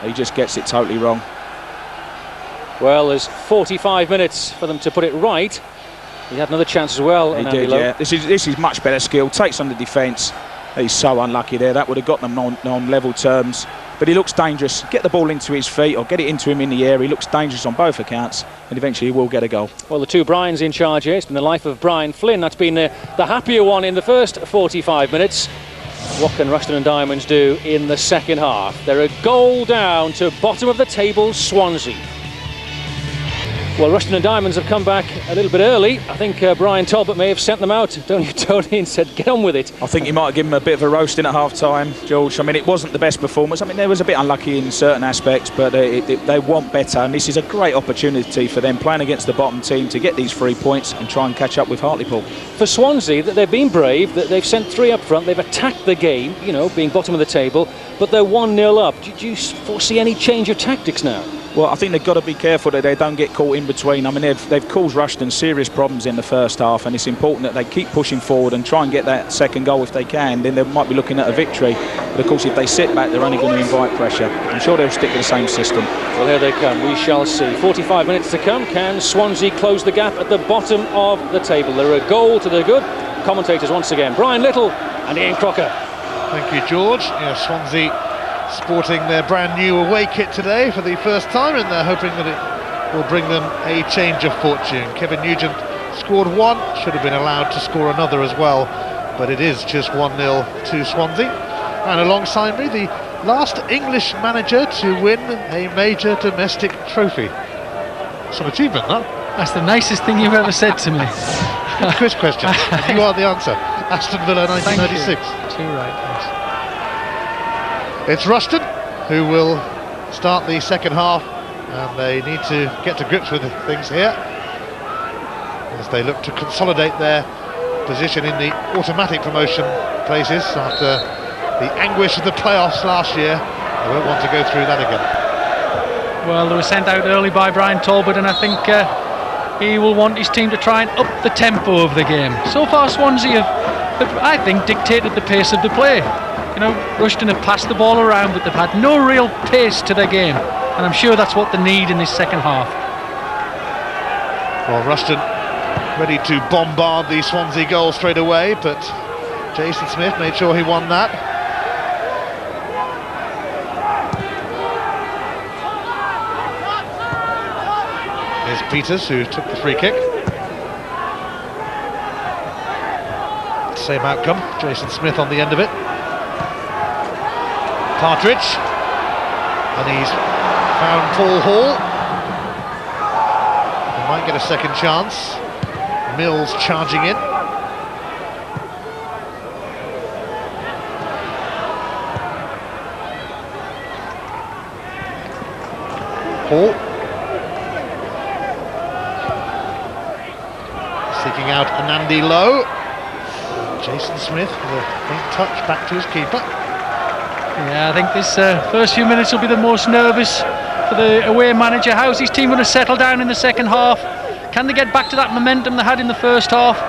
he just gets it totally wrong. Well, there's 45 minutes for them to put it right. He had another chance as well. He did, yeah. This is much better skill. Takes on the defence. He's so unlucky there. That would have got them on level terms. But he looks dangerous. Get the ball into his feet or get it into him in the air. He looks dangerous on both accounts. And eventually he will get a goal. Well, the two Brians in charge here. It's been the life of Brian Flynn. That's been the happier one in the first 45 minutes. What can Rushden Diamonds do in the second half? They're a goal down to bottom of the table, Swansea. Well, Rushden Diamonds have come back a little bit early. I think Brian Talbot may have sent them out, don't you, Tony, and said, get on with it. I think he might have given them a bit of a roasting at half-time, George. I mean, it wasn't the best performance. I mean, they was a bit unlucky in certain aspects, but they want better, and this is a great opportunity for them, playing against the bottom team, to get these 3 points and try and catch up with Hartlepool. For Swansea, they've been brave, that they've sent 3 up front, they've attacked the game, you know, being bottom of the table, but they're 1-0 up. Do you foresee any change of tactics now? Well, I think they've got to be careful that they don't get caught in between. I mean, they've caused Rushden serious problems in the first half, and it's important that they keep pushing forward and try and get that second goal if they can. Then they might be looking at a victory. But of course, if they sit back, they're only going to invite pressure. I'm sure they'll stick to the same system. Well, here they come. We shall see. 45 minutes to come. Can Swansea close the gap at the bottom of the table? They're a goal to the good. Commentators once again, Brian Little and Ian Crocker. Thank you, George. Yeah, Swansea sporting their brand new away kit today for the first time, and they're hoping that it will bring them a change of fortune. Kevin Nugent scored 1, should have been allowed to score another as well, but it is just 1-0 to Swansea. And alongside me, the last English manager to win a major domestic trophy. Some achievement, that. That's the nicest thing you've ever said to me. Quiz question. You are the answer. Aston Villa 1996. Too right, yes. It's Rushden who will start the second half, and they need to get to grips with things here as they look to consolidate their position in the automatic promotion places after the anguish of the playoffs last year. They won't want to go through that again. Well, they were sent out early by Brian Talbot, and I think he will want his team to try and up the tempo of the game. So far Swansea have, I think, dictated the pace of the play. You know, Rushden have passed the ball around, but they've had no real pace to their game, and I'm sure that's what they need in this second half. Well, Rushden ready to bombard the Swansea goal straight away, but Jason Smith made sure he won that. Here's Peters, who took the free kick. Same outcome, Jason Smith on the end of it. Partridge, and he's found Paul Hall. He might get a second chance. Mills charging in. Hall seeking out Andy Lowe. Jason Smith with a faint touch back to his keeper. Yeah, I think this first few minutes will be the most nervous for the away manager. How's his team going to settle down in the second half? Can they get back to that momentum they had in the first half?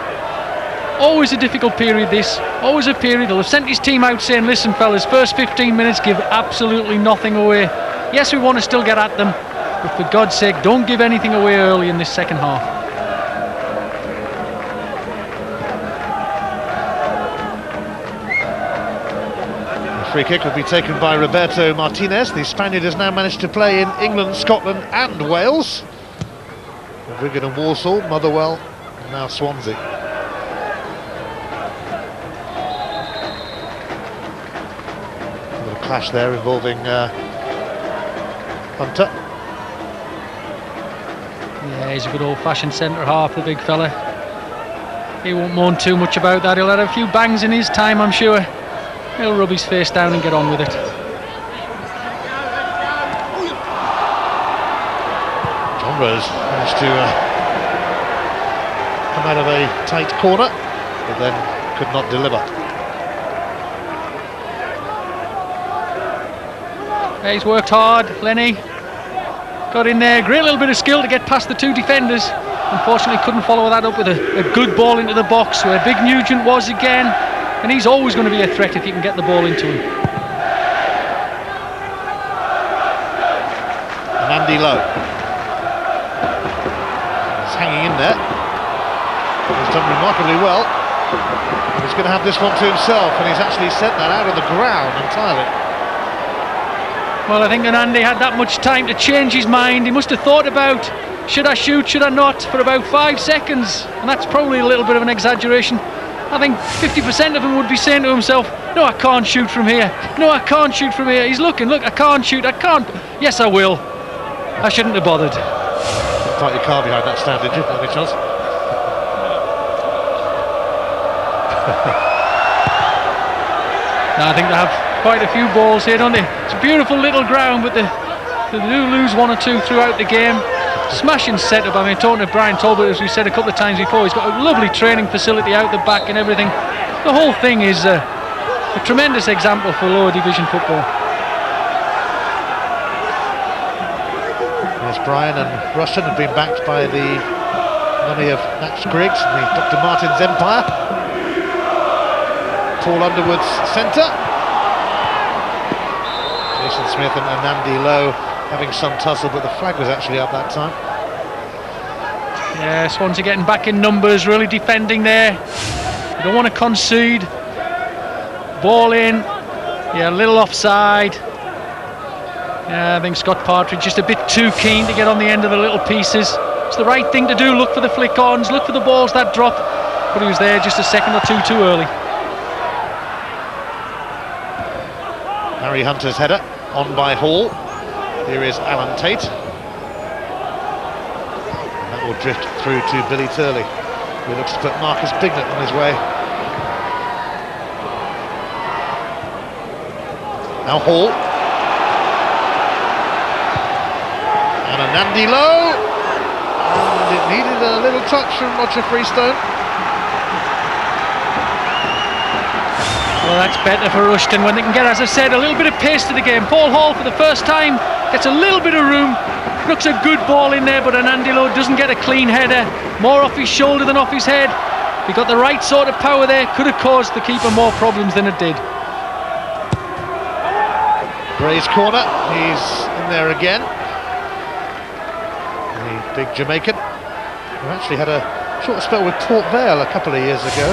Always a difficult period, this. Always a period. He'll have sent his team out saying, listen fellas, first 15 minutes give absolutely nothing away. Yes, we want to still get at them, but for God's sake, don't give anything away early in this second half. The free kick will be taken by Roberto Martinez. The Spaniard has now managed to play in England, Scotland and Wales. Wigan and Walsall, Motherwell, and now Swansea. A little clash there involving Hunter. Yeah, he's a good old-fashioned centre half, the big fella. He won't moan too much about that. He'll have a few bangs in his time, I'm sure. He'll rub his face down and get on with it. John Rose managed to come out of a tight corner, but then could not deliver. Yeah, he's worked hard, Lenny. Got in there, great little bit of skill to get past the two defenders. Unfortunately couldn't follow that up with a good ball into the box where Big Nugent was again, and he's always going to be a threat if you can get the ball into him. And Andy Lowe is hanging in there. He's done remarkably well. He's going to have this one to himself, and he's actually sent that out of the ground entirely. Well, I think Andy had that much time to change his mind. He must have thought about, should I shoot, should I not, for about 5 seconds. And that's probably a little bit of an exaggeration. I think 50% of him would be saying to himself, no, I can't shoot from here. No, I can't shoot from here. He's looking, look, I can't shoot, I can't. Yes, I will. I shouldn't have bothered. Thought your car behind that stand, did you, by any chance? No, I think they have quite a few balls here, don't they? It's a beautiful little ground, but they do lose one or two throughout the game. Smashing setup. I mean, talking to Brian Talbot, as we said a couple of times before, he's got a lovely training facility out the back and everything. The whole thing is a tremendous example for lower division football. Yes, Brian and Rushden have been backed by the money of Max Griggs and the Dr. Martin's Empire. Paul Underwood's centre. Jason Smith and Andy Lowe having some tussle, but the flag was actually up that time. Yeah, Swansea getting back in numbers, really defending there. They don't want to concede. Ball in. Yeah, a little offside. Yeah, I think Scott Partridge just a bit too keen to get on the end of the little pieces. It's the right thing to do. Look for the flick-ons, look for the balls that drop. But he was there just a second or two too early. Harry Hunter's header on by Hall. Here is Alan Tate. That will drift through to Billy Turley, who looks to put Marcus Bignett on his way. Now Hall. And an Andy Lowe. And it needed a little touch from Roger Freestone. Well, that's better for Rushden when they can get, as I said, a little bit of pace to the game. Paul Hall for the first time gets a little bit of room. Looks a good ball in there, but Andy Lowe doesn't get a clean header. More off his shoulder than off his head. He got the right sort of power there. Could have caused the keeper more problems than it did. Gray's corner. He's in there again. The big Jamaican, who actually had a short spell with Port Vale a couple of years ago.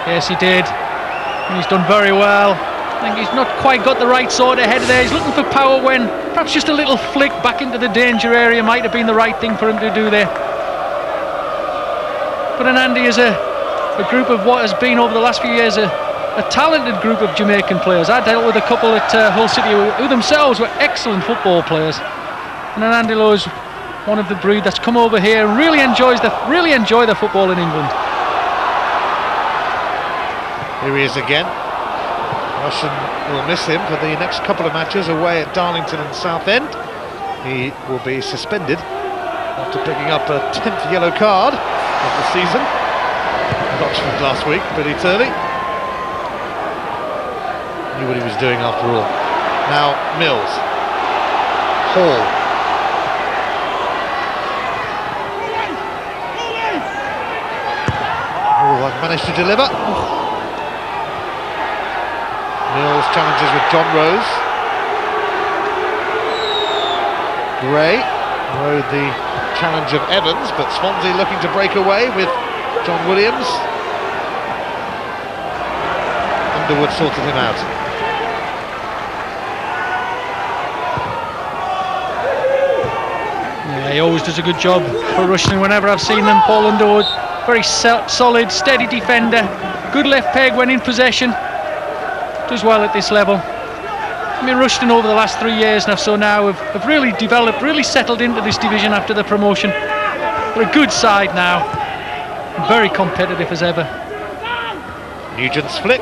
Yes, he did, and he's done very well. I think he's not quite got the right sort of header there. He's looking for power when perhaps just a little flick back into the danger area might have been the right thing for him to do there. But Andy is a group of what has been over the last few years a talented group of Jamaican players. I dealt with a couple at Hull City who themselves were excellent football players, and Andy Lowe is one of the breed that's come over here and really enjoy the football in England. Here he is again. Rushden will miss him for the next couple of matches away at Darlington and Southend. He will be suspended after picking up a 10th yellow card of the season at Oxford last week. Billy Turley knew what he was doing after all. Now Mills. Hall. Oh, I've managed to deliver. Mills challenges with John Rose. Gray rode the challenge of Evans, but Swansea looking to break away with John Williams. Underwood sorted him out. Yeah, he always does a good job for Rushden whenever I've seen them. Paul Underwood, very solid, steady defender, good left peg when in possession, does well at this level. I mean, Rushden over the last 3 years now have really developed, really settled into this division after the promotion. They're a good side now, very competitive as ever. Nugent's flick,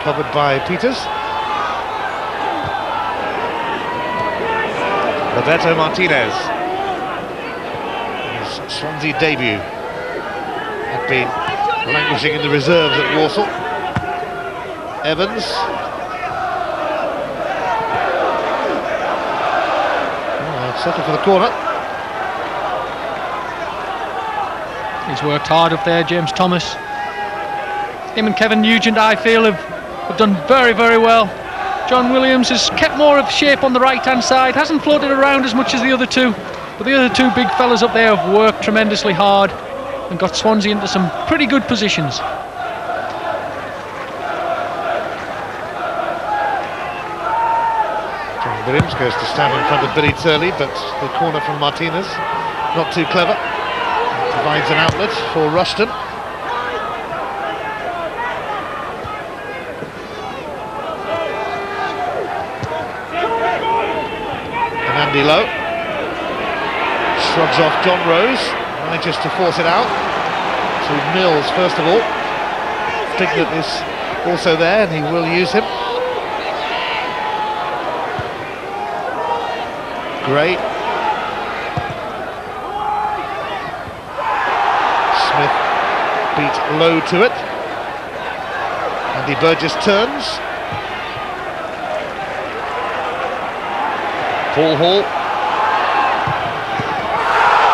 covered by Peters. Roberto Martinez, his Swansea debut, had been languishing in the reserves at Walsall. Evans. Settle for the corner. He's worked hard up there, James Thomas. Him and Kevin Nugent, I feel, have done very, very well. John Williams has kept more of shape on the right-hand side, hasn't floated around as much as the other two, but the other two big fellas up there have worked tremendously hard and got Swansea into some pretty good positions. Williams goes to stand in front of Billy Turley, but the corner from Martinez, not too clever. Provides an outlet for Rushden. And Andy Lowe shrugs off John Rose, manages to force it out to Mills first of all. Stignett is also there and he will use him. Gray. Smith beat Lowe to it. Andy Burgess turns. Paul Hall.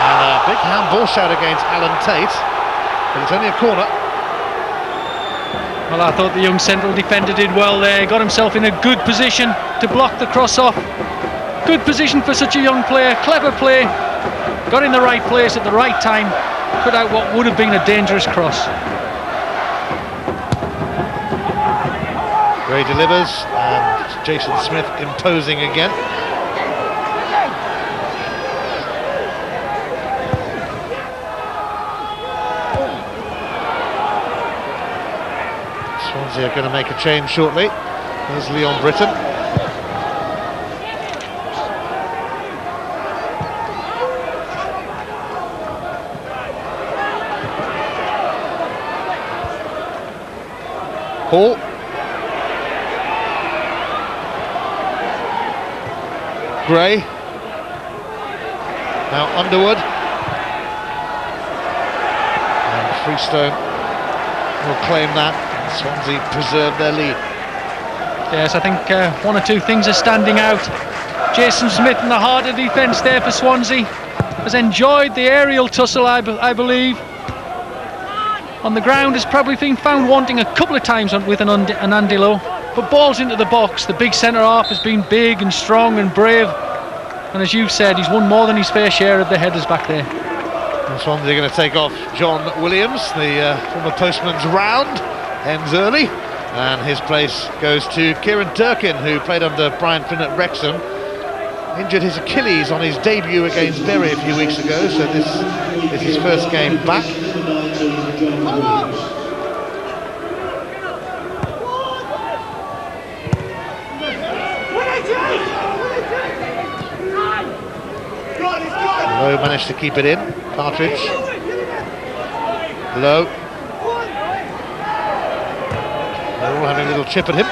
And a big handball shot against Alan Tate. But it's only a corner. Well, I thought the young central defender did well there. Got himself in a good position to block the cross off. Good position for such a young player, clever play, got in the right place at the right time, cut out what would have been a dangerous cross. Gray delivers and Jason Smith imposing again. Swansea are going to make a change shortly. There's Leon Britton. Hall. Gray. Now Underwood. And Freestone will claim that. Swansea preserve their lead. Yes, I think one or two things are standing out. Jason Smith in the heart of defence there for Swansea has enjoyed the aerial tussle, I believe. On the ground has probably been found wanting a couple of times with an Andy Lowe, but balls into the box. The big centre half has been big and strong and brave, and as you've said, he's won more than his fair share of the headers back there. And Swansea are going to take off John Williams. The former postman's round ends early, and his place goes to Kieran Durkin, who played under Brian Flynn at Wrexham. Injured his Achilles on his debut against Bury a few weeks ago, so this is his first game back. Lowe managed to keep it in. Partridge. Lowe. They're all having a little chip at him.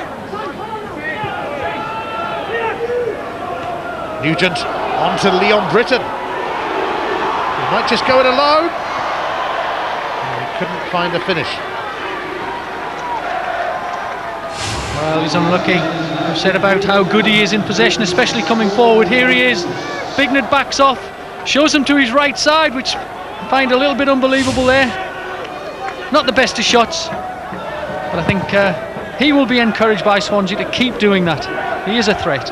Nugent on to Leon Britton. He might just go it alone. He couldn't find a finish. Well, he's unlucky. I've said about how good he is in possession, especially coming forward. Here he is. Bignett backs off, shows him to his right side, which I find a little bit unbelievable there. Not the best of shots, but I think he will be encouraged by Swansea to keep doing that. He is a threat.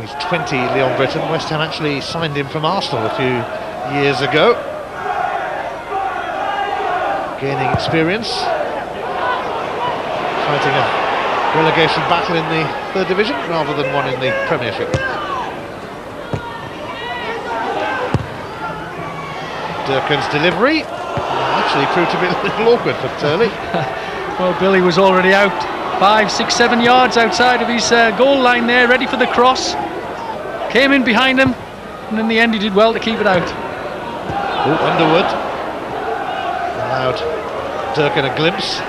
He's 20, Leon Britton. West Ham actually signed him from Arsenal a few years ago. Gaining experience. Fighting a relegation battle in the 3rd division rather than one in the Premiership. Durkin's delivery actually proved to be a little awkward for Turley. Well, Billy was already out 5, 6, 7 yards outside of his goal line there, ready for the cross. Came in behind him, and in the end he did well to keep it out. Underwood allowed Durkin a glimpse.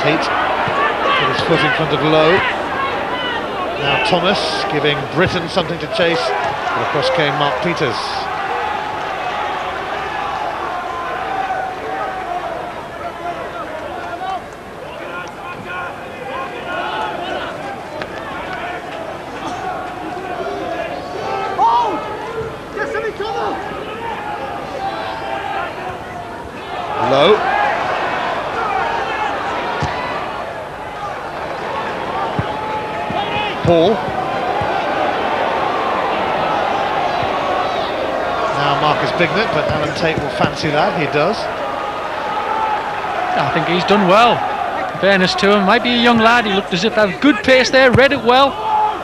Tate put his foot in front of Lowe. Now Thomas giving Britton something to chase, and across came Mark Peters. Lowe. Paul. Now Marcus Bignett, but Alan Tate will fancy that, he does. I think he's done well. In fairness to him, might be a young lad, he looked as if he had good pace there, read it well,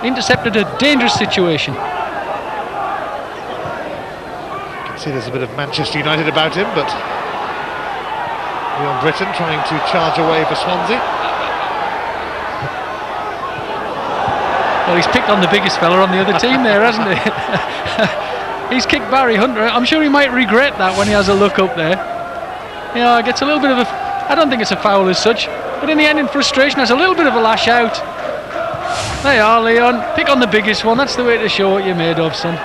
intercepted a dangerous situation. You can see there's a bit of Manchester United about him, but Leon Britton trying to charge away for Swansea. Well, he's picked on the biggest fella on the other team there, hasn't he? He's kicked Barry Hunter. I'm sure he might regret that when he has a look up there. You know, it gets a little bit of a... I don't think it's a foul as such, but in the end, in frustration, has a little bit of a lash out. There you are, Leon. Pick on the biggest one. That's the way to show what you're made of, son.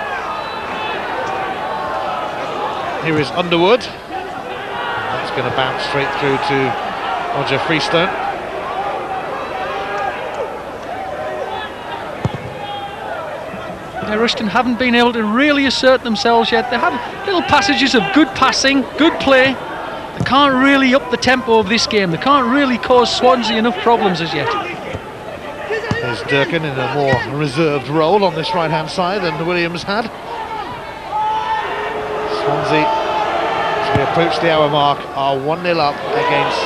Here is Underwood. That's going to bounce straight through to Roger Freestone. Rushden haven't been able to really assert themselves yet. They have little passages of good passing, good play. They can't really up the tempo of this game. They can't really cause Swansea enough problems as yet. There's Durkin in a more reserved role on this right-hand side than Williams had. Swansea, as we approach the hour mark, are 1-0 up against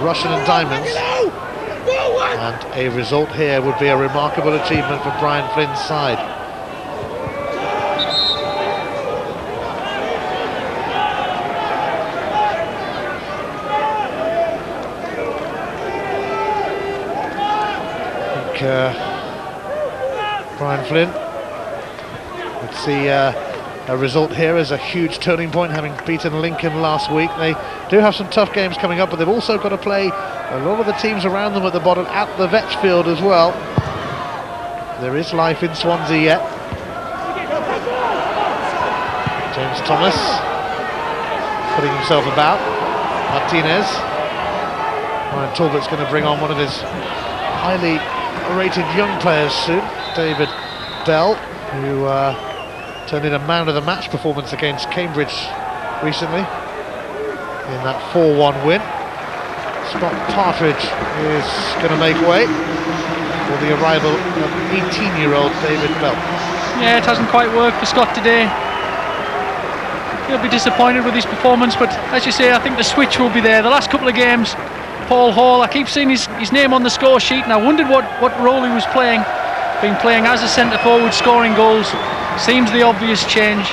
Rushden Diamonds. And a result here would be a remarkable achievement for Brian Flynn's side. I think Brian Flynn would see a result here as a huge turning point, having beaten Lincoln last week. They do have some tough games coming up, but they've also got to play a lot of the teams around them at the bottom at the Vetchfield as well. There is life in Swansea yet. James Thomas putting himself about. Martinez. Ryan Talbot's going to bring on one of his highly rated young players soon, David Bell, who turned in a man of the match performance against Cambridge recently in that 4-1 win. Scott Partridge is going to make way for the arrival of 18-year-old David Bell. Yeah, it hasn't quite worked for Scott today. He'll be disappointed with his performance, but as you say, I think the switch will be there. The last couple of games, Paul Hall, I keep seeing his name on the score sheet, and I wondered what role he was playing. Been playing as a centre forward, scoring goals. Seems the obvious change.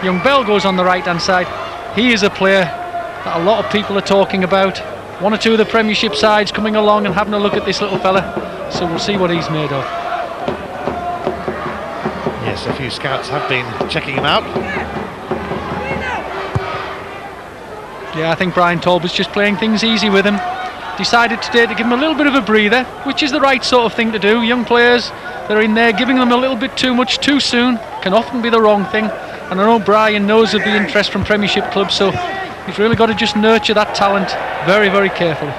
Young Bell goes on the right-hand side. He is a player that a lot of people are talking about. One or two of the Premiership sides coming along and having a look at this little fella, so we'll see what he's made of. Yes, a few scouts have been checking him out. Yeah, I think Brian Talbot's just playing things easy with him. Decided today to give him a little bit of a breather, which is the right sort of thing to do. Young players that are in there, giving them a little bit too much too soon can often be the wrong thing. And I know Brian knows of the interest from Premiership clubs, so he's really got to just nurture that talent very, very carefully.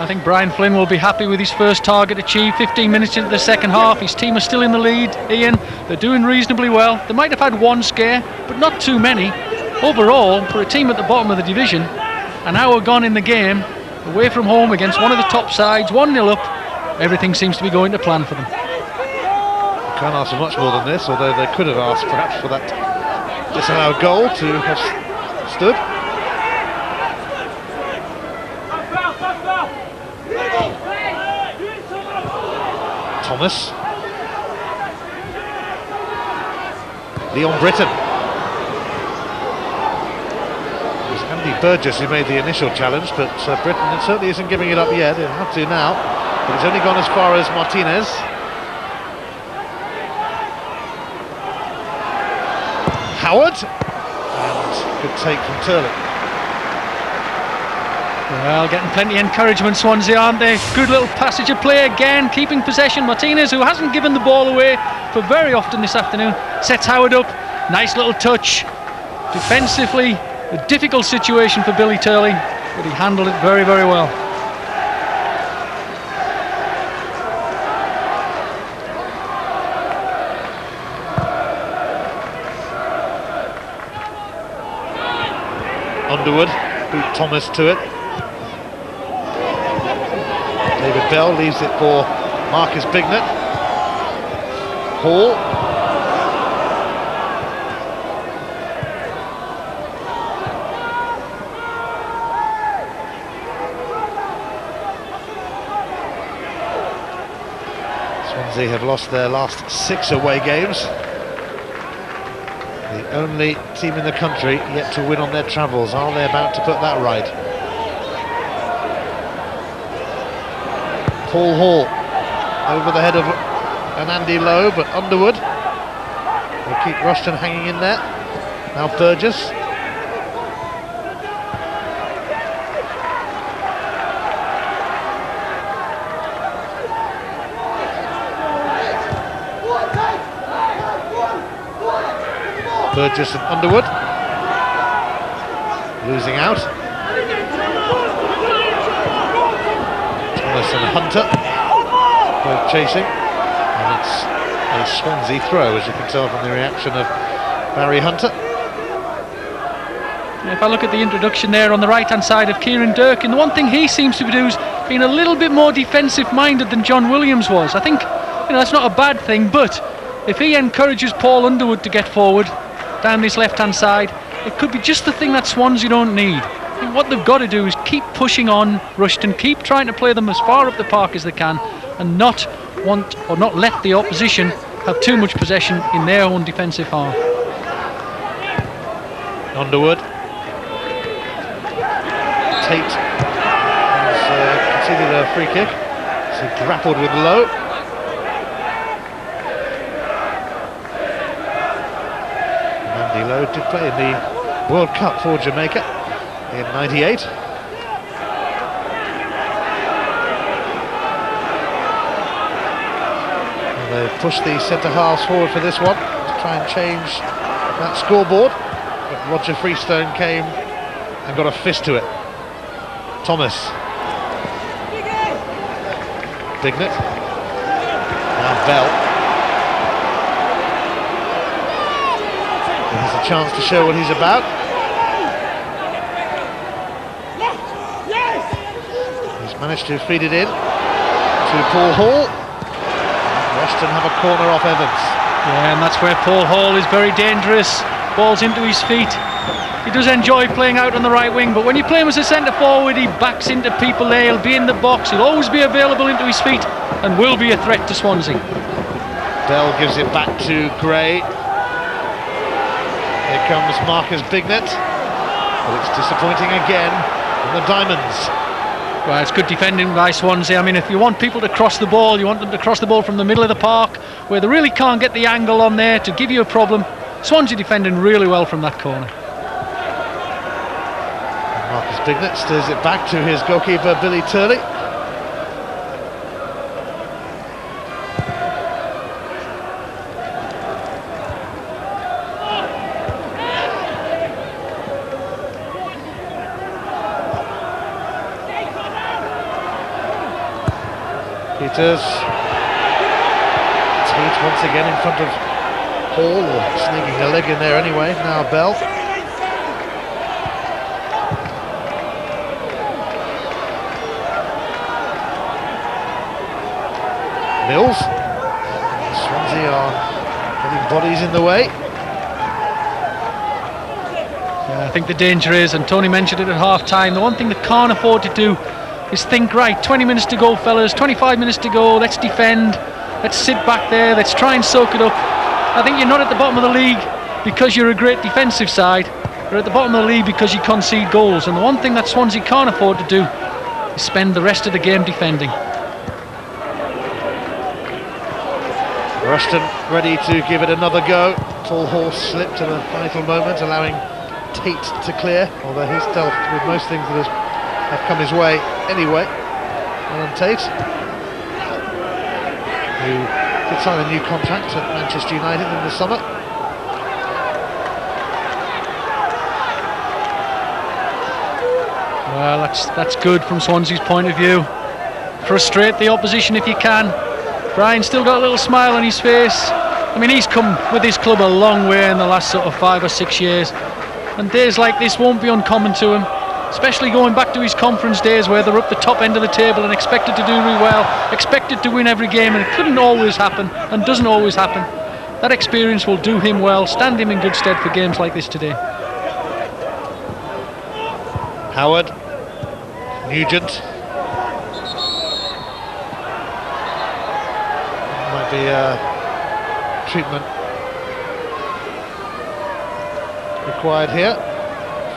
I think Brian Flynn will be happy with his first target achieved. 15 minutes into the second half, his team are still in the lead. Ian, they're doing reasonably well. They might have had one scare, but not too many. Overall, for a team at the bottom of the division, an hour gone in the game, away from home against one of the top sides, 1-0 up, everything seems to be going to plan for them. Can't ask for much more than this, although they could have asked perhaps for that disallowed goal to have stood. Thomas. Leon Britton. It was Andy Burgess who made the initial challenge, but Britton certainly isn't giving it up yet. He'll have to now, but he's only gone as far as Martinez. Howard, and good take from Turley. Well, getting plenty of encouragement, Swansea, aren't they? Good little passage of play again, keeping possession. Martinez, who hasn't given the ball away for very often this afternoon, sets Howard up. Nice little touch. Defensively, a difficult situation for Billy Turley, but he handled it very, very well. Underwood, boot Thomas to it. David Bell leaves it for Marcus Bignett. Hall. Swansea have lost their last 6 away games. The only team in the country yet to win on their travels. Are they about to put that right? Paul Hall over the head of an Andy Lowe, but Underwood will keep Rushden hanging in there. Now Burgess. Burgess and Underwood losing out. Thomas and Hunter both chasing, and it's a Swansea throw, as you can tell from the reaction of Barry Hunter. If I look at the introduction there on the right hand side of Kieran Durkin, the one thing he seems to do is being a little bit more defensive minded than John Williams was. I think that's not a bad thing, but if he encourages Paul Underwood to get forward down this left hand side, it could be just the thing that Swansea don't need. I think what they've got to do is keep pushing on Rushden, keep trying to play them as far up the park as they can, and not let the opposition have too much possession in their own defensive half. Underwood. Tate has conceded a free kick. So grappled with Lowe. Andy Lowe did play in the World Cup for Jamaica in '98. They pushed the centre halves forward for this one to try and change that scoreboard, but Roger Freestone came and got a fist to it. Thomas. Bignett. Now Bell. He has a chance to show what he's about. He's managed to feed it in to Paul Hall. Rushden have a corner off Evans. Yeah, and that's where Paul Hall is very dangerous. Ball's into his feet. He does enjoy playing out on the right wing, but when you play him as a centre forward, he backs into people there. He'll be in the box. He'll always be available into his feet and will be a threat to Swansea. Bell gives it back to Gray. Here comes Marcus Bignett. But it's disappointing again from the Diamonds. Well, it's good defending by Swansea. I mean, if you want people to cross the ball, you want them to cross the ball from the middle of the park, where they really can't get the angle on there to give you a problem. Swansea defending really well from that corner. Marcus Bignett steers it back to his goalkeeper, Billy Turley. Peters. Tate once again in front of Hall, or sneaking a leg in there anyway. Now Bell. Mills. Swansea are getting bodies in the way. I think the danger is, and Tony mentioned it at half-time, the one thing they can't afford to do is think, right, 20 minutes to go, fellas, 25 minutes to go, let's defend, let's sit back there, let's try and soak it up. I think you're not at the bottom of the league because you're a great defensive side. You're at the bottom of the league because you concede goals, and the one thing that Swansea can't afford to do is spend the rest of the game defending. Rushden ready to give it another go. Tall Horse slipped at a vital moment, allowing Tate to clear, although he's dealt with most things that have come his way anyway. Alan Tate, who did sign a new contract at Manchester United in the summer. Well, that's good from Swansea's point of view. Frustrate the opposition if you can. Brian's still got a little smile on his face. I mean, he's come with his club a long way in the last sort of 5 or 6 years. And days like this won't be uncommon to him, especially going back to his conference days where they're up the top end of the table and expected to do really well, expected to win every game, and it couldn't always happen and doesn't always happen. That experience will do him well, stand him in good stead for games like this today. Howard, Nugent. Might be treatment required here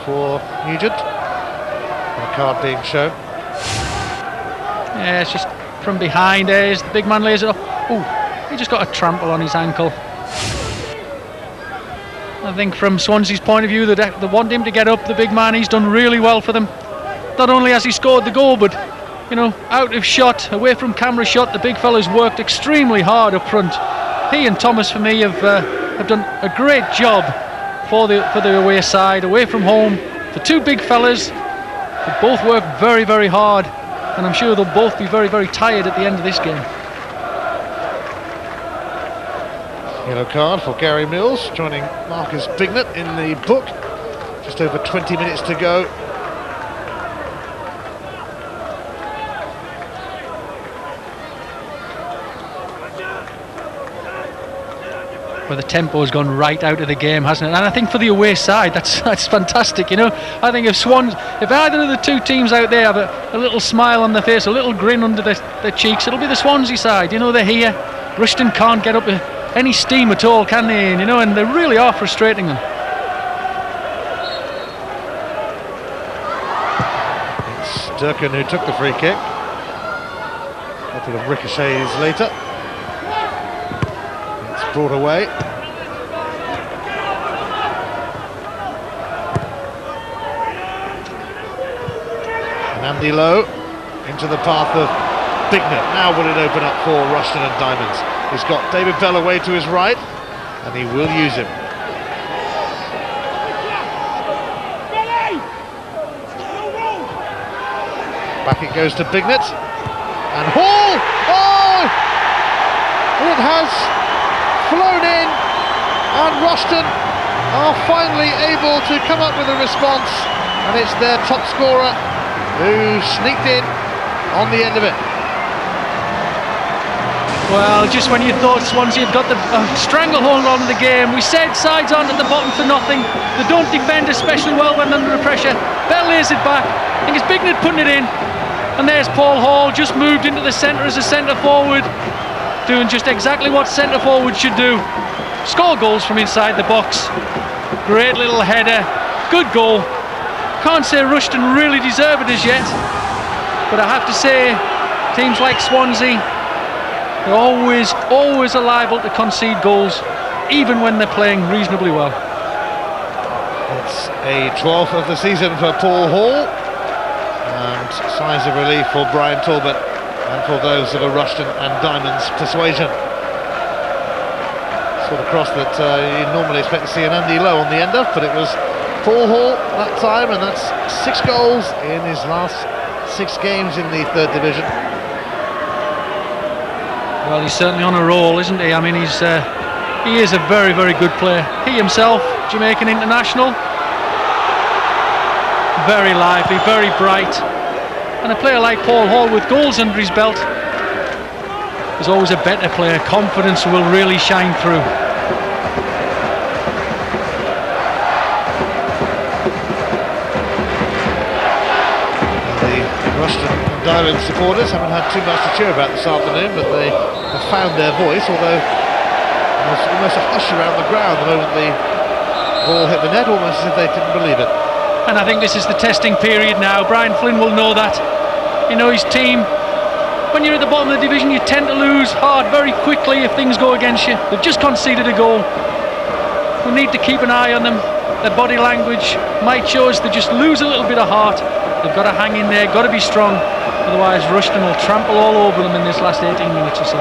for Nugent. The card being shown. Yeah, it's just from behind as the big man lays it off. Ooh, he just got a trample on his ankle. I think from Swansea's point of view, they want him to get up, the big man. He's done really well for them. Not only has he scored the goal, but, you know, out of shot, away from camera shot, the big fella's worked extremely hard up front. He and Thomas, for me, have done a great job for the away side, away from home. The two big fellas, they both work very, very hard, and I'm sure they'll both be very, very tired at the end of this game. Yellow card for Gary Mills, joining Marcus Bignett in the book. Just over 20 minutes to go. Where the tempo has gone right out of the game, hasn't it? And I think for the away side, that's fantastic, you know. I think if either of the two teams out there have a little smile on their face, a little grin under their cheeks, it'll be the Swansea side. You know, they're here. Rushden can't get up any steam at all, can they? And, you know, and they really are frustrating them. It's Durkin who took the free kick. A couple of ricochets later. Brought away. And Andy Lowe into the path of Bignett. Now will it open up for Rushden and Diamonds? He's got David Bell away to his right, and he will use him. Back it goes to Bignett. And Hall! Oh! It has flown in, and Rushden are finally able to come up with a response, and it's their top scorer who sneaked in on the end of it. Well, just when you thought Swansea had got the stranglehold on the game, we said sides aren't at the bottom for nothing. They don't defend especially well when under pressure. Bell lays it back. I think it's Bignett putting it in, and there's Paul Hall, just moved into the centre as a centre forward, doing just exactly what centre forward should do. Score goals from inside the box. Great little header, good goal. Can't say Rushden really deserve it as yet, but I have to say, teams like Swansea, they're always are liable to concede goals, even when they're playing reasonably well. It's a 12th of the season for Paul Hall, and sighs of relief for Brian Talbot and for those of a Rushden and Diamonds persuasion. Sort of cross that you normally expect to see an Andy Lowe on the end of, but it was Paul Hall that time, and that's 6 goals in his last 6 games in the 3rd division. Well, he's certainly on a roll, isn't he? I mean, he is a very, very good player. He himself, Jamaican international, very lively, very bright, and a player like Paul Hall with goals under his belt is always a better player. Confidence will really shine through. Rushden Diamonds supporters haven't had too much to cheer about this afternoon, but they have found their voice, although there's almost a hush around the ground the moment the ball hit the net, almost as if they didn't believe it. And I think this is the testing period now. Brian Flynn will know that. You know, his team, when you're at the bottom of the division, you tend to lose hard very quickly if things go against you. They've just conceded a goal. We need to keep an eye on them. Their body language might show us they just lose a little bit of heart. They've got to hang in there, got to be strong, otherwise Rushden will trample all over them in this last 18 minutes or so.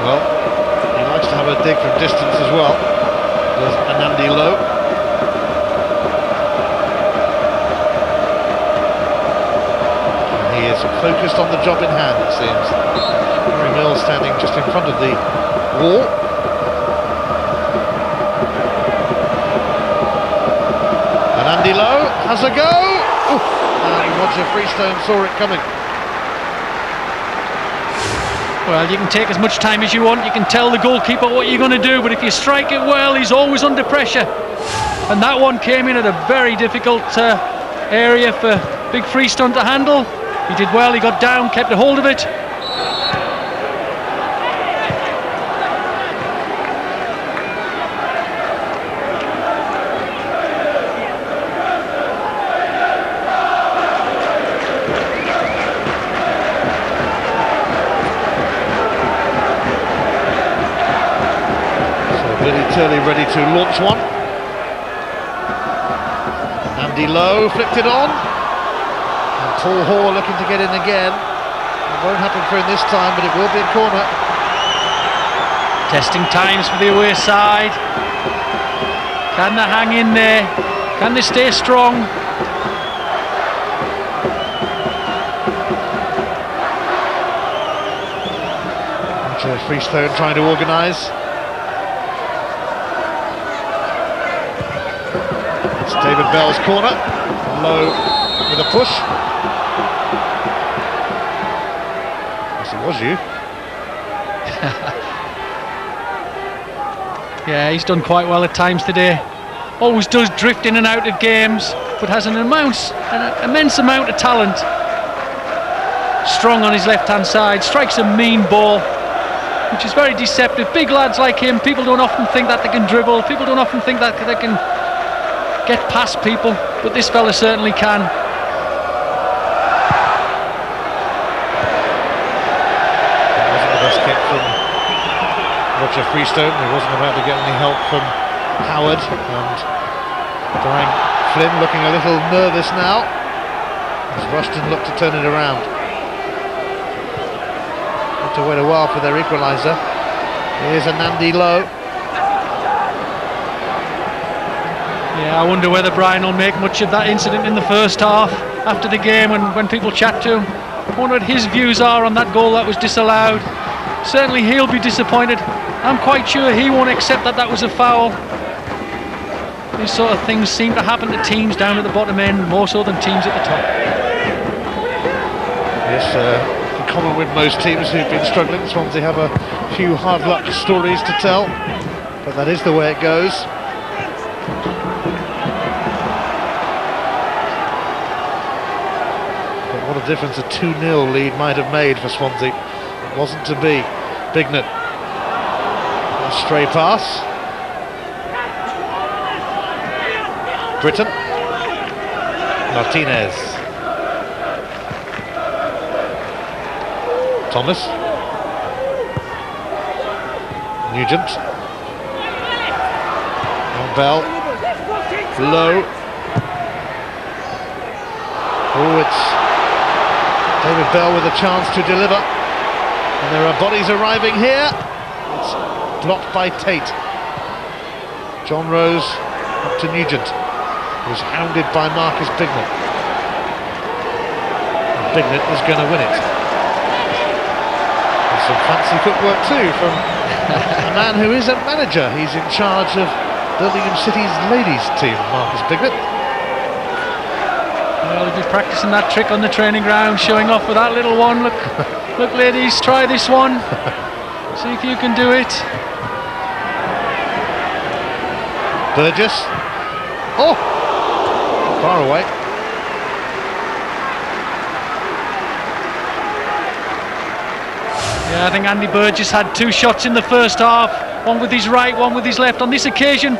Well, he likes to have a dig from distance as well. There's Anandi Lowe. And he is focused on the job in hand, it seems. Harry Mills standing just in front of the wall. Andy Lowe has a go! Oof. And Roger Freestone saw it coming. Well, you can take as much time as you want, you can tell the goalkeeper what you're going to do, but if you strike it well, he's always under pressure. And that one came in at a very difficult area for Big Freestone to handle. He did well, he got down, kept a hold of it. Ready to launch one. Andy Lowe flicked it on. And Paul Hall looking to get in again. It won't happen for him this time, but it will be a corner. Testing times for the away side. Can they hang in there? Can they stay strong? Roger Freestone trying to organise. David Bell's corner, Lowe with a push. Yes, it was you. Yeah, he's done quite well at times today. Always does drift in and out of games, but has an immense amount of talent. Strong on his left-hand side, strikes a mean ball, which is very deceptive. Big lads like him, people don't often think that they can dribble, people don't often think that they can get past people, but this fella certainly can. It wasn't the best kick from Roger Freestone. He wasn't about to get any help from Howard, and Brian Flynn looking a little nervous now as Rushden looked to turn it around. Had to wait a while for their equaliser. Here's Anandi Lowe. Yeah, I wonder whether Brian will make much of that incident in the first half after the game when people chat to him. I wonder what his views are on that goal that was disallowed. Certainly he'll be disappointed. I'm quite sure he won't accept that that was a foul. These sort of things seem to happen to teams down at the bottom end more so than teams at the top. Yes, in common with most teams who've been struggling, Swansea have a few hard luck stories to tell, but that is the way it goes. What a difference a 2-0 lead might have made for Swansea. It wasn't to be. Bignett. A stray pass. Britton. Martinez. Thomas. Nugent. Bell. Low. Oh, it's David Bell with a chance to deliver, and there are bodies arriving here. It's blocked by Tate. John Rose up to Nugent, who's hounded by Marcus Bignett. Bignett is going to win it. There's some fancy footwork too from a man who is a manager. He's in charge of Birmingham City's ladies team, Marcus Bignett. Well, he'll be practicing that trick on the training ground, showing off with that little one. Look, look, ladies, try this one. See if you can do it. Burgess. Oh! Far away. Yeah, I think Andy Burgess had 2 shots in the first half. One with his right, one with his left. On this occasion,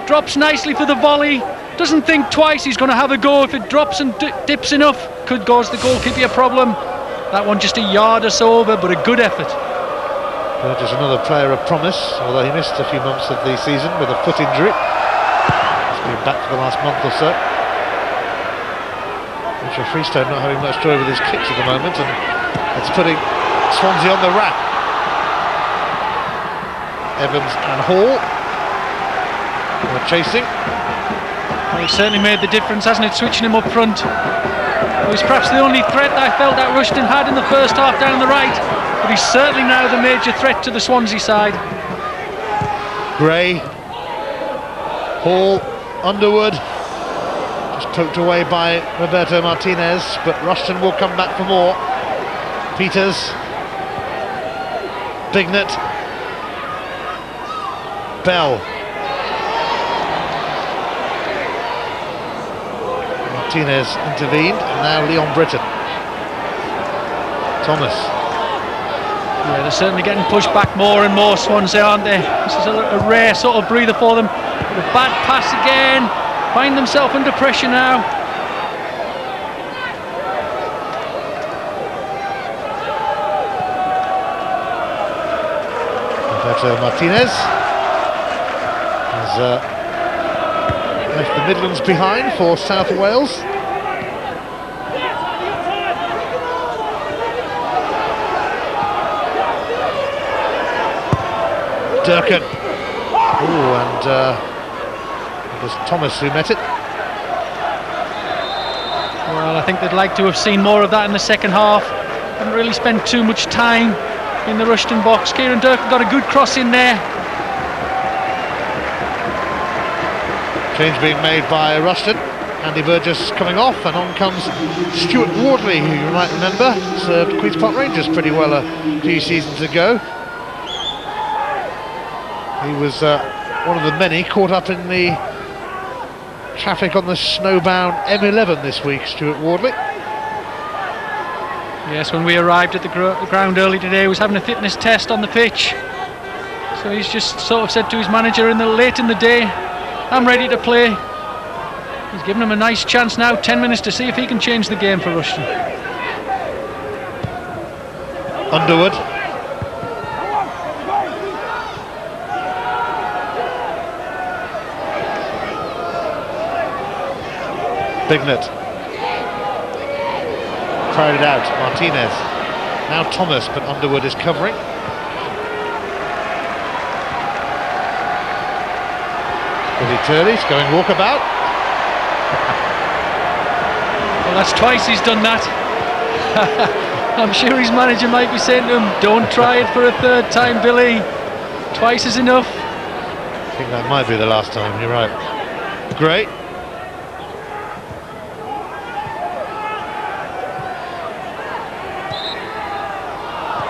drops nicely for the volley. Doesn't think twice, he's going to have a go. If it drops and dips enough, could cause the goalkeeper a problem. That one just a yard or so over, but a good effort. Burgess, another player of promise, although he missed a few months of the season with a foot injury. He's been back for the last month or so. Richard Freestone not having much joy with his kicks at the moment, and it's putting Swansea on the rack. Evans and Hall are chasing. Well, he's certainly made the difference, hasn't it, switching him up front. It was perhaps the only threat I felt that Rushden had in the first half down the right, but he's certainly now the major threat to the Swansea side. Gray, Hall, Underwood, just poked away by Roberto Martinez, but Rushden will come back for more. Peters, Bignett, Bell. Martinez intervened, and now Leon Britton. Thomas. Yeah, they're certainly getting pushed back more and more, Swansea, aren't they? This is a rare sort of breather for them. But a bad pass again. Find themselves under pressure now. Roberto Martinez has left the Midlands behind for South Wales. Durkin. Ooh, and it was Thomas who met it. Well, I think they'd like to have seen more of that in the second half. Haven't really spent too much time in the Rushden box. Kieran Durkin got a good cross in there. Change being made by Rushden. Andy Burgess coming off, and on comes Stuart Wardley, who you might remember served Queen's Park Rangers pretty well a few seasons ago. He was one of the many caught up in the traffic on the snowbound M11 this week, Stuart Wardley. Yes, when we arrived at the ground early today, he was having a fitness test on the pitch. So he's just sort of said to his manager late in the day, I'm ready to play. He's given him a nice chance now, 10 minutes to see if he can change the game for Rushden. Underwood. Bignett. Crowded out, Martinez. Now Thomas, but Underwood is covering. Billy Turley's going walkabout. Well, that's twice he's done that. I'm sure his manager might be saying to him, don't try it for a third time, Billy. Twice is enough. I think that might be the last time, you're right. Great.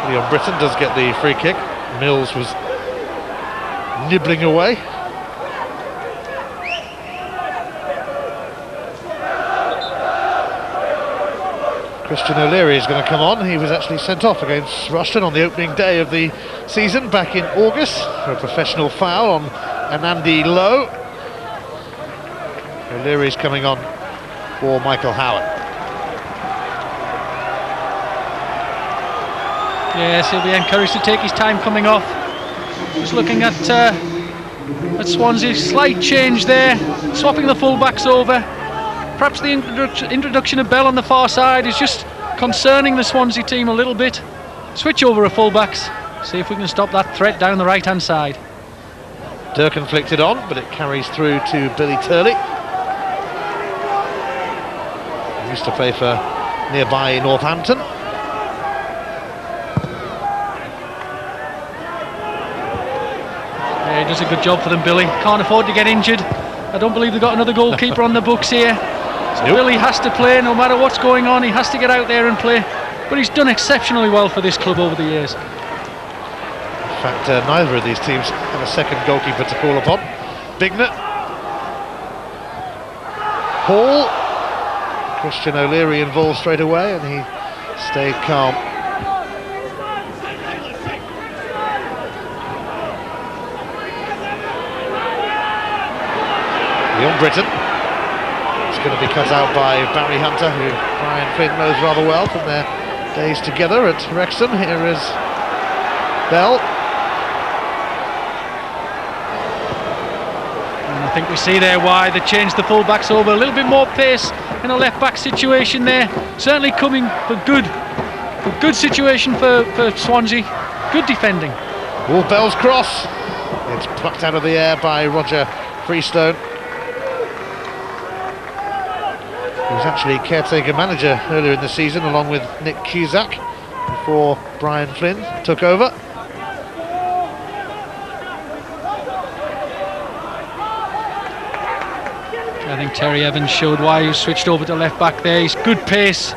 Leon Britton does get the free kick. Mills was nibbling away. Christian O'Leary is going to come on. He was actually sent off against Rushden on the opening day of the season back in August for a professional foul on Anandi Lowe. O'Leary's coming on for Michael Howard. Yes, he'll be encouraged to take his time coming off. Just looking at Swansea, slight change there, swapping the fullbacks over. Perhaps the introduction of Bell on the far side is just concerning the Swansea team a little bit. Switch over of fullbacks, see if we can stop that threat down the right hand side. Durkin flicked it on, but it carries through to Billy Turley. He used to play for nearby Northampton. Yeah, he does a good job for them, Billy. Can't afford to get injured. I don't believe they've got another goalkeeper on the books here. So Nope. Billy has to play no matter what's going on. He has to get out there and play. But he's done exceptionally well for this club over the years. In fact, neither of these teams have a second goalkeeper to call upon. Bignett. Hall. Christian O'Leary involved straight away, and he stayed calm. Leon Britton. It's going to be cut out by Barry Hunter, who Brian Flynn knows rather well from their days together at Wrexham. Here is Bell. And I think we see there why they changed the full-backs over. A little bit more pace in a left-back situation there. Certainly coming for good situation for Swansea. Good defending. Oh, Bell's cross. It's plucked out of the air by Roger Freestone. He was actually caretaker manager earlier in the season along with Nick Cusack before Brian Flynn took over. I think Terry Evans showed why he switched over to left back there. He's good pace.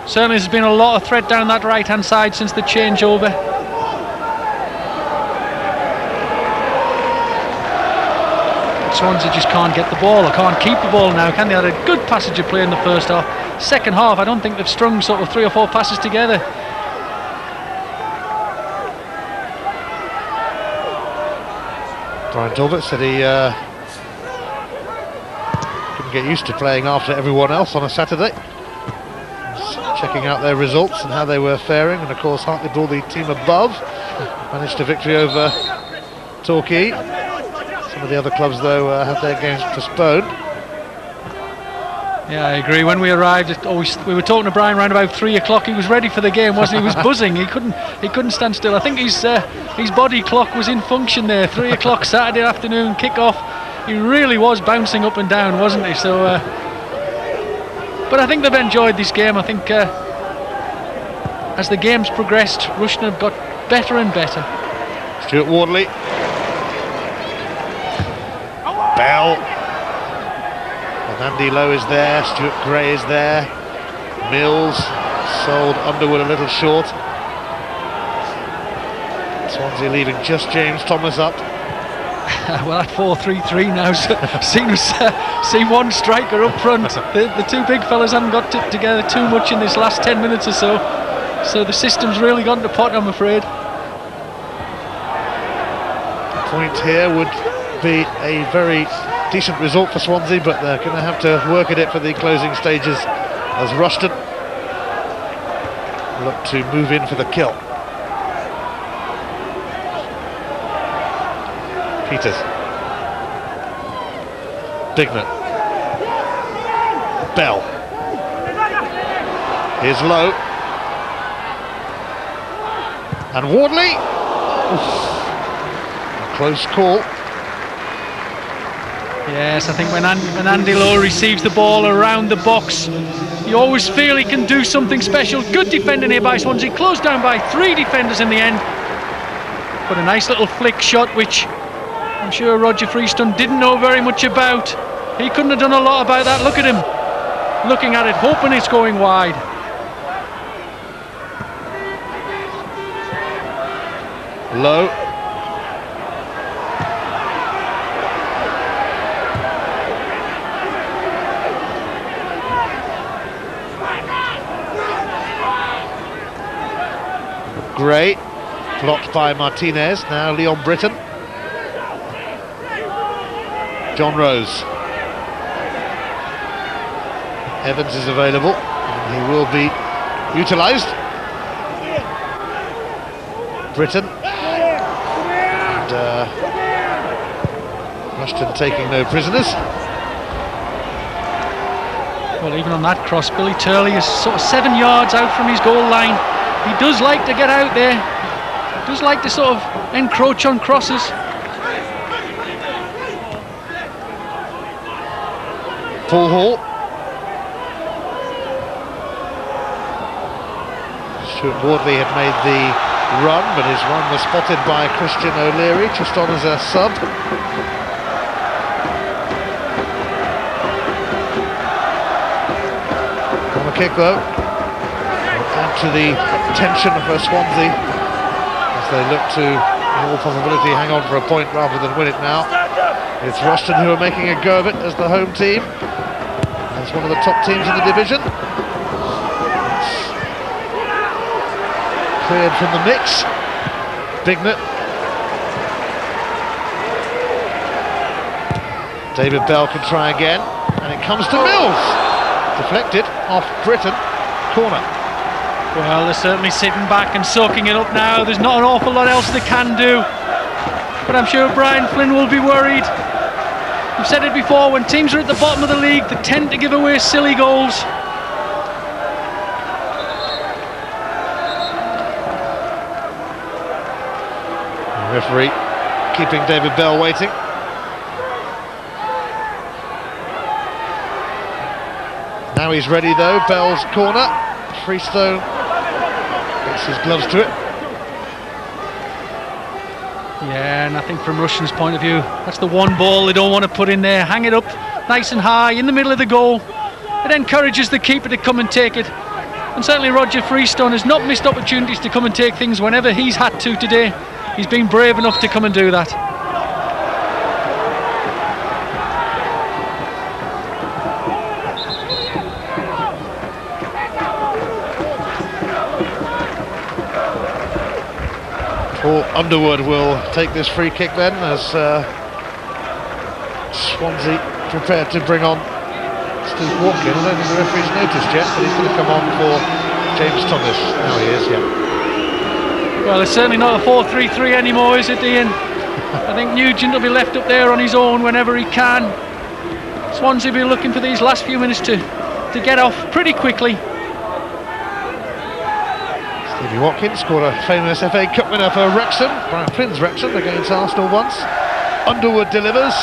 Certainly there's been a lot of threat down that right hand side since the changeover. Swansea just can't get the ball, or can't keep the ball now, can they? Had a good passage of play in the first half. Second half, I don't think they've strung sort of 3 or 4 passes together. Brian Talbot said he couldn't get used to playing after everyone else on a Saturday. Just checking out their results and how they were faring, and of course Hartlepool, the team above, managed a victory over Torquay. Some of the other clubs, though, had their games postponed. Yeah, I agree. When we arrived, we were talking to Brian around about 3 o'clock. He was ready for the game, wasn't he? He was buzzing. He couldn't stand still. I think his body clock was in function there. 3 o'clock Saturday afternoon kick-off. He really was bouncing up and down, wasn't he? So, but I think they've enjoyed this game. I think as the game's progressed, Rushden have got better and better. Stuart Wardley. Bell. And Andy Lowe is there. Stuart Gray is there. Mills sold Underwood a little short. Swansea leaving just James Thomas up. Well, at 4-3-3 now, seems see one striker up front. The two big fellas haven't got together too much in this last 10 minutes or so. So the system's really gone to pot, I'm afraid. Point here would be a very decent result for Swansea, but they're going to have to work at it for the closing stages as Rushden look to move in for the kill. Peters. Bignett. Bell. Here's Lowe. And Wardley. Oof. A close call. Yes, I think when Andy Lowe receives the ball around the box, you always feel he can do something special. Good defending here by Swansea, closed down by 3 defenders in the end. But a nice little flick shot, which I'm sure Roger Freestone didn't know very much about. He couldn't have done a lot about that. Look at him, looking at it, hoping it's going wide. Low. Gray, blocked by Martinez. Now Leon Britton. John Rose. Evans is available, and he will be utilised. Britton. And Rushden taking no prisoners. Well, even on that cross, Billy Turley is sort of 7 yards out from his goal line. He does like to get out there. He does like to sort of encroach on crosses. Paul Hall. Stuart Wardley had made the run, but his run was spotted by Christian O'Leary, just on as a sub. Corner kick though, add to the tension for Swansea as they look to, in all probability, hang on for a point rather than win it now. It's Rushden who are making a go of it as the home team, as one of the top teams in the division. It's cleared from the mix. Bignett. David Bell can try again, and it comes to Mills. Deflected off Britton. Corner. Well, they're certainly sitting back and soaking it up now. There's not an awful lot else they can do. But I'm sure Brian Flynn will be worried. I've said it before, when teams are at the bottom of the league, they tend to give away silly goals. The referee keeping David Bell waiting. Now he's ready though, Bell's corner. Freestone gets his gloves to it. Yeah, and I think from Rushden's point of view, that's the one ball they don't want to put in there. Hang it up nice and high in the middle of the goal. It encourages the keeper to come and take it. And certainly Roger Freestone has not missed opportunities to come and take things whenever he's had to today. He's been brave enough to come and do that. Paul Underwood will take this free kick then, as Swansea prepared to bring on Steve Watkin. I don't think the referee's noticed yet, but he's going to come on for James Thomas. Now he is, yeah. Well, it's certainly not a 4-3-3 anymore, is it, Ian? I think Nugent will be left up there on his own whenever he can. Swansea will be looking for these last few minutes to get off pretty quickly. Stevie Watkins scored a famous FA Cup winner for Wrexham, Brian Flynn's Wrexham, against Arsenal once. Underwood delivers.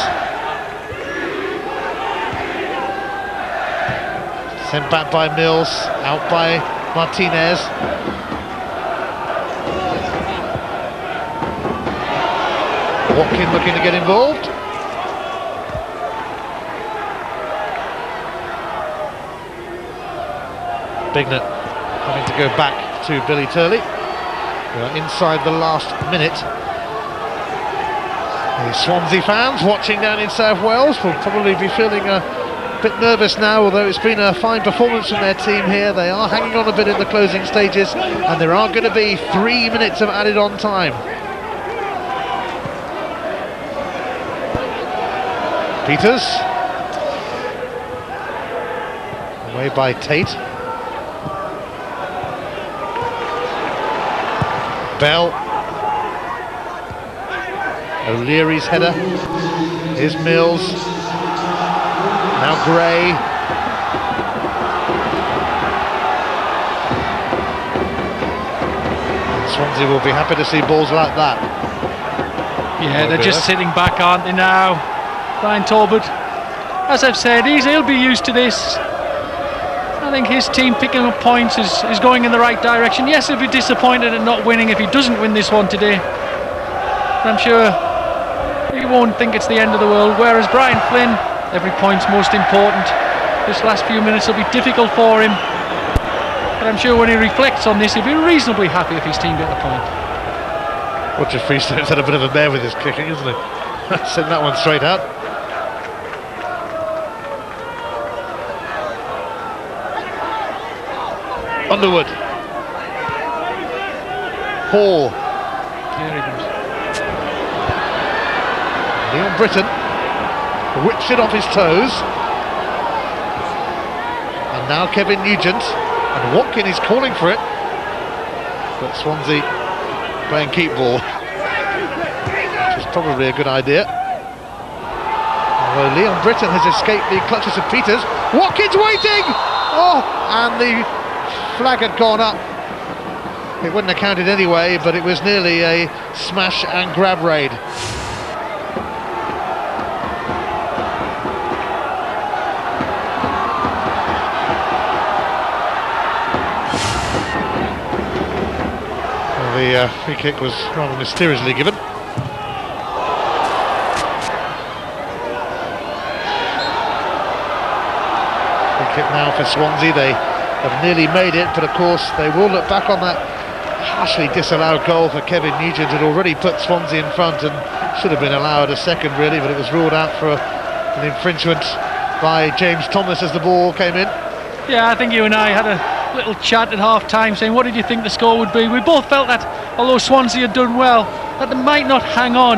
Sent back by Mills, out by Martinez. Watkin looking to get involved. Bignett having to go back to Billy Turley. We are inside the last minute. The Swansea fans watching down in South Wales will probably be feeling a bit nervous now, although it's been a fine performance from their team here. They are hanging on a bit in the closing stages, and there are going to be 3 minutes of added on time. Peters, away by Tate. Bell. O'Leary's header. Here's Mills. Now Gray. And Swansea will be happy to see balls like that. Yeah, they're just sitting back, aren't they now? Brian Talbot, as I've said, he'll be used to this. I think his team picking up points is going in the right direction. Yes, he'll be disappointed at not winning if he doesn't win this one today. But I'm sure he won't think it's the end of the world. Whereas Brian Flynn, every point's most important. This last few minutes will be difficult for him. But I'm sure when he reflects on this, he'll be reasonably happy if his team get the point. Roger Freestone's had a bit of a mare with his kicking, isn't he? Sent that one straight out. Underwood. Hall. There he goes. Leon Britton whips it off his toes. And now Kevin Nugent. And Watkin is calling for it. But Swansea playing keep ball, which is probably a good idea. Although Leon Britton has escaped the clutches of Peters. Watkins waiting! Oh, and the flag had gone up. It wouldn't have counted anyway, but it was nearly a smash and grab raid. The free kick was rather mysteriously given. Free kick now for Swansea. They have nearly made it, but of course they will look back on that harshly disallowed goal for Kevin Nugent. Had already put Swansea in front and should have been allowed a second really, but it was ruled out for an infringement by James Thomas as the ball came in. Yeah, I think you and I had a little chat at half-time saying, what did you think the score would be? We both felt that, although Swansea had done well, that they might not hang on.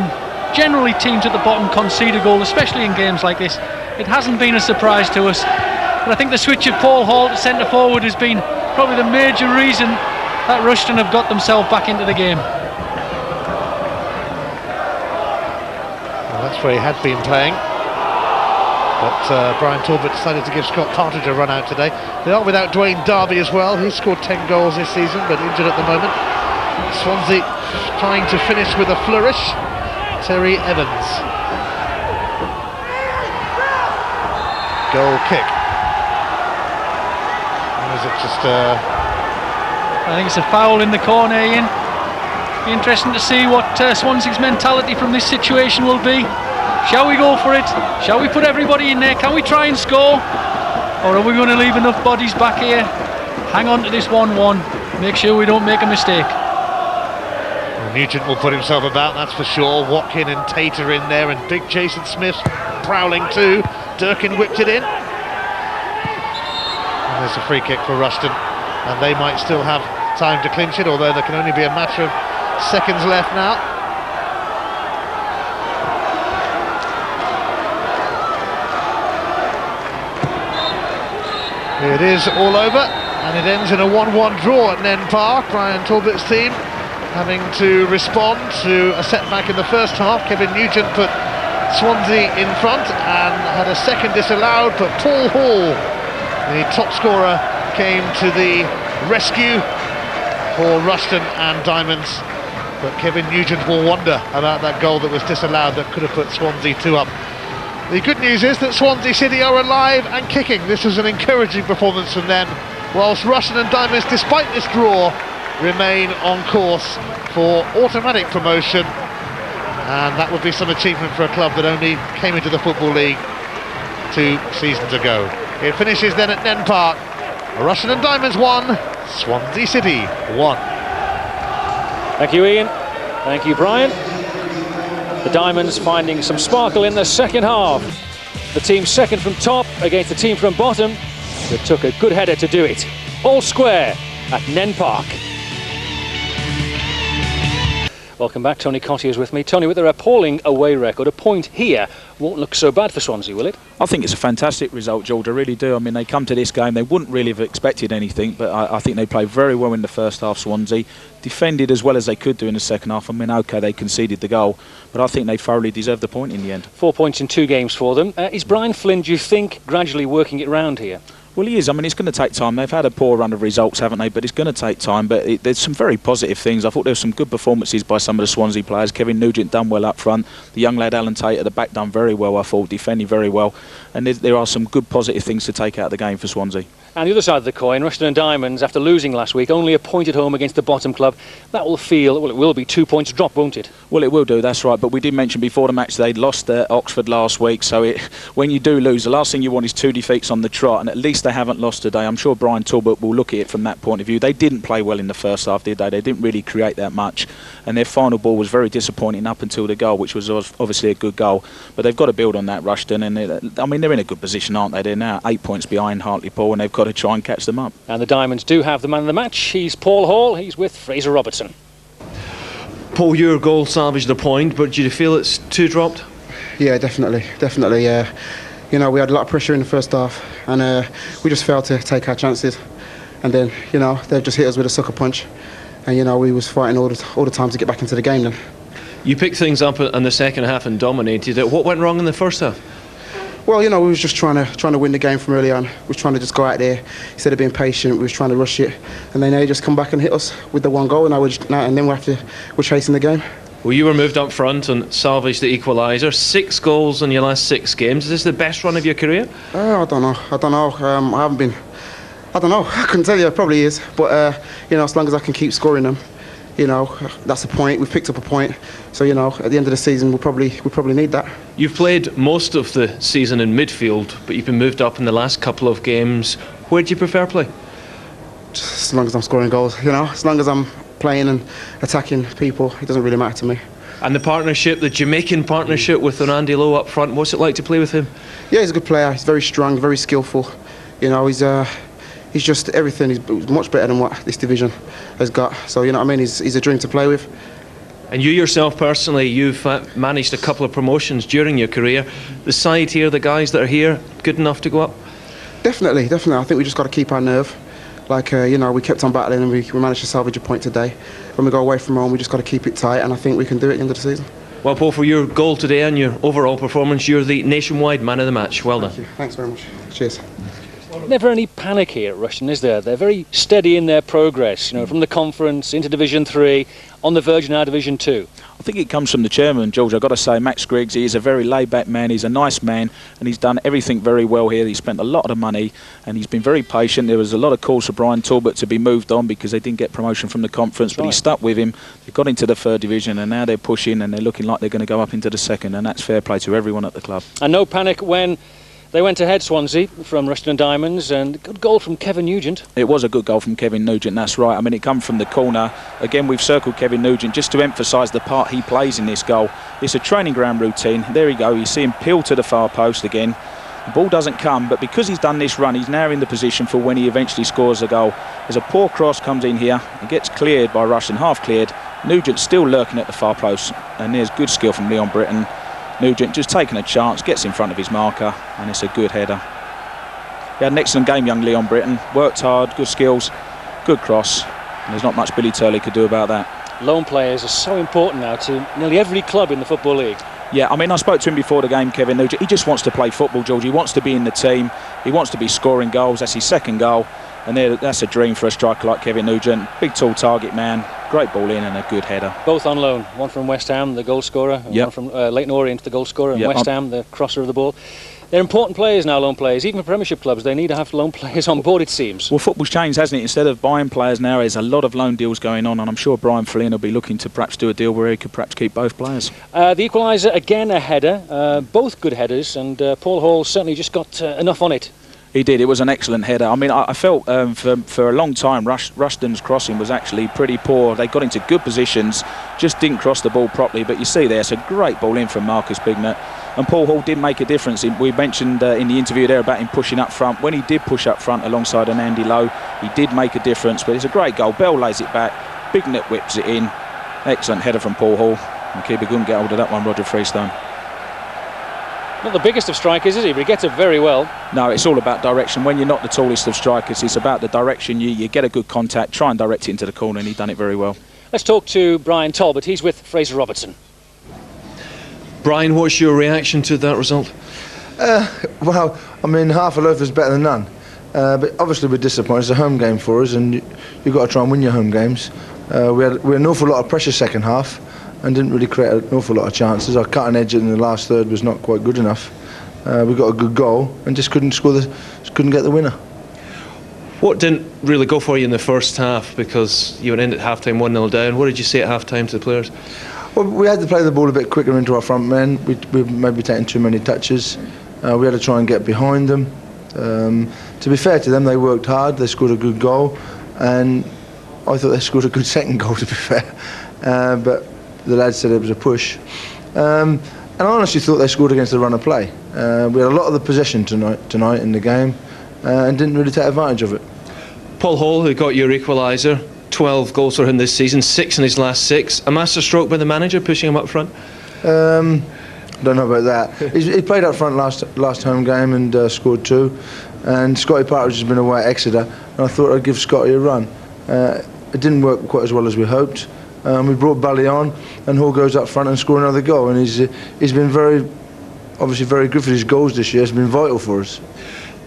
Generally, teams at the bottom concede a goal, especially in games like this. It hasn't been a surprise to us. But I think the switch of Paul Hall to centre-forward has been probably the major reason that Rushden have got themselves back into the game. Well, that's where he had been playing. But Brian Talbot decided to give Scott Partridge a run out today. They are without Dwayne Darby as well. He's scored 10 goals this season, but injured at the moment. Swansea trying to finish with a flourish. Terry Evans. Goal kick. Or is it just I think it's a foul in the corner, Ian. Be interesting to see what Swansea's mentality from this situation will be. Shall we go for it? Shall we put everybody in there? Can we try and score? Or are we going to leave enough bodies back here? Hang on to this 1-1. Make sure we don't make a mistake. Well, Nugent will put himself about, that's for sure. Watkin and Tate are in there, and big Jason Smith prowling too. Durkin whipped it in. And there's a free kick for Rushden, and they might still have time to clinch it, although there can only be a matter of seconds left now. It is all over, and it ends in a 1-1 draw at Nene Park. Brian Talbot's team having to respond to a setback in the first half. Kevin Nugent put Swansea in front and had a second disallowed, but Paul Hall, the top scorer, came to the rescue for Rushden and Diamonds. But Kevin Nugent will wonder about that goal that was disallowed that could have put Swansea 2 up. The good news is that Swansea City are alive and kicking. This was an encouraging performance from them, whilst Rushden and Diamonds, despite this draw, remain on course for automatic promotion. And that would be some achievement for a club that only came into the Football League 2 seasons ago. It finishes then at Nene Park. Rushden and Diamonds 1, Swansea City 1. Thank you, Ian. Thank you, Brian. The Diamonds finding some sparkle in the second half. The team second from top against the team from bottom. It took a good header to do it. All square at Nene Park. Welcome back, Tony Cottier's with me. Tony, with their appalling away record, a point here won't look so bad for Swansea, will it? I think it's a fantastic result, George, I really do. I mean, they come to this game, they wouldn't really have expected anything, but I think they played very well in the first half, Swansea. Defended as well as they could do in the second half. I mean, OK, they conceded the goal, but I think they thoroughly deserved the point in the end. 4 points in 2 games for them. Is Brian Flynn, do you think, gradually working it round here? Well, he is. I mean, it's going to take time. They've had a poor run of results, haven't they? But it's going to take time. But there's some very positive things. I thought there were some good performances by some of the Swansea players. Kevin Nugent done well up front. The young lad Alan Tate at the back done very well, I thought, defending very well. And there are some good positive things to take out of the game for Swansea. And the other side of the coin, Rushden and Diamonds, after losing last week, only a point at home against the bottom club. That will feel, well, it will be 2 points drop, won't it? Well, it will do, that's right. But we did mention before the match they'd lost at Oxford last week. So when you do lose, the last thing you want is 2 defeats on the trot. And at least they haven't lost today. I'm sure Brian Talbot will look at it from that point of view. They didn't play well in the first half, did they? They didn't really create that much. And their final ball was very disappointing up until the goal, which was obviously a good goal. But they've got to build on that, Rushden. And I mean, they're in a good position, aren't they? They're now 8 points behind Hartlepool, and they've got to try and catch them up. And the Diamonds do have the man of the match. He's Paul Hall. He's with Fraser Robertson. Paul, your goal salvaged the point, but do you feel it's 2 dropped? Yeah, definitely. You know, we had a lot of pressure in the first half, and we just failed to take our chances. And then, you know, they just hit us with a sucker punch, and you know, we was fighting all the time to get back into the game. Then you picked things up in the second half and dominated it. What went wrong in the first half? Well, you know, we was just trying to win the game from early on. We was trying to just go out there instead of being patient. We was trying to rush it, and then they just come back and hit us with the 1 goal, and then we're chasing the game. Well, you were moved up front and salvaged the equaliser. 6 goals in your last 6 games. Is this the best run of your career? I don't know. I haven't been. I don't know. I couldn't tell you. It probably is. But you know, as long as I can keep scoring them, you know, that's the point. We've picked up a point, so you know, at the end of the season, we'll probably need that. You've played most of the season in midfield, but you've been moved up in the last couple of games. Where do you prefer play? Just as long as I'm scoring goals, you know, as long as I'm playing and attacking people, it doesn't really matter to me. And the partnership, the Jamaican partnership with Andy Lowe up front, what's it like to play with him? Yeah, he's a good player. He's very strong, very skillful. You know, he's just everything. He's much better than what this division has got. So, you know what I mean? He's a dream to play with. And you yourself personally, you've managed a couple of promotions during your career. The side here, the guys that are here, good enough to go up? Definitely. I think we just got to keep our nerve. Like, you know, we kept on battling and we managed to salvage a point today. When we go away from home, we just got to keep it tight, and I think we can do it at the end of the season. Well, Paul, for your goal today and your overall performance, you're the nationwide man of the match. Well done. Thank you. Thanks very much. Cheers. Never any panic here at Rushden, is there? They're very steady in their progress, you know, from the conference into Division 3, on the verge now Division 2. I think it comes from the chairman, George. I've got to say, Max Griggs, he is a very laid-back man. He's a nice man, and he's done everything very well here. He spent a lot of money, and he's been very patient. There was a lot of calls for Brian Talbot to be moved on because they didn't get promotion from the conference, but he stuck with him. They got into the 3rd division, and now they're pushing, and they're looking like they're going to go up into the 2nd, and that's fair play to everyone at the club. And no panic when they went ahead, Swansea, from Rushden Diamonds, and good goal from Kevin Nugent. It was a good goal from Kevin Nugent, that's right. I mean, it come from the corner. Again, we've circled Kevin Nugent just to emphasise the part he plays in this goal. It's a training ground routine. There you go. You see him peel to the far post again. The ball doesn't come, but because he's done this run, he's now in the position for when he eventually scores a goal. There's a poor cross comes in here. It gets cleared by Rushden, half cleared. Nugent still lurking at the far post, and there's good skill from Leon Britton. Nugent just taking a chance, gets in front of his marker, and it's a good header. He had an excellent game, young Leon Britton. Worked hard, good skills, good cross. And there's not much Billy Turley could do about that. Loan players are so important now to nearly every club in the Football League. Yeah, I mean, I spoke to him before the game, Kevin Nugent. He just wants to play football, George. He wants to be in the team. He wants to be scoring goals. That's his 2nd goal. And that's a dream for a striker like Kevin Nugent. Big, tall target man. Great ball in and a good header. Both on loan. One from West Ham, the goal scorer. And one from Leighton Orient, the goal scorer. And West Ham, the crosser of the ball. They're important players now, loan players. Even for Premiership clubs, they need to have loan players on board, it seems. Well, football's changed, hasn't it? Instead of buying players now, there's a lot of loan deals going on, and I'm sure Brian Flynn will be looking to perhaps do a deal where he could perhaps keep both players. The equaliser, again a header. Both good headers, and Paul Hall certainly just got enough on it. He did. It was an excellent header. I mean, I felt for a long time Rushden's crossing was actually pretty poor. They got into good positions, just didn't cross the ball properly. But you see there, it's a great ball in from Marcus Bignett. And Paul Hall did make a difference. We mentioned in the interview there about him pushing up front. When he did push up front alongside an Andy Lowe, he did make a difference. But it's a great goal. Bell lays it back. Bignett whips it in. Excellent header from Paul Hall. And keeper couldn't get hold of that one, Roger Freestone. Not the biggest of strikers, is he? But he gets it very well. No, it's all about direction. When you're not the tallest of strikers, it's about the direction. You get a good contact, try and direct it into the corner, and he done it very well. Let's talk to Brian Talbot. He's with Fraser Robertson. Brian, what's your reaction to that result? Well, I mean, half a loaf is better than none. But obviously we're disappointed. It's a home game for us, and you've got to try and win your home games. We had an awful lot of pressure second half, and didn't really create an awful lot of chances. Our cutting edge in the last third was not quite good enough. We got a good goal and just couldn't get the winner. What didn't really go for you in the first half, because you went in at half-time 1-0 down? What did you say at half-time to the players? Well, we had to play the ball a bit quicker into our front men. We maybe taking too many touches. We had to try and get behind them. To be fair to them, they worked hard. They scored a good goal, and I thought they scored a good second goal, to be fair. But the lads said it was a push. And I honestly thought they scored against the run of play. We had a lot of the possession tonight in the game, and didn't really take advantage of it. Paul Hall, who got your equaliser, 12 goals for him this season, 6 in his last 6. A masterstroke by the manager, pushing him up front? I don't know about that. He played up front last home game and scored 2. And Scotty Partridge has been away at Exeter, and I thought I'd give Scotty a run. It didn't work quite as well as we hoped. We brought Bally on, and Hall goes up front and scored another goal. And he's been obviously very good for his goals this year. It's been vital for us.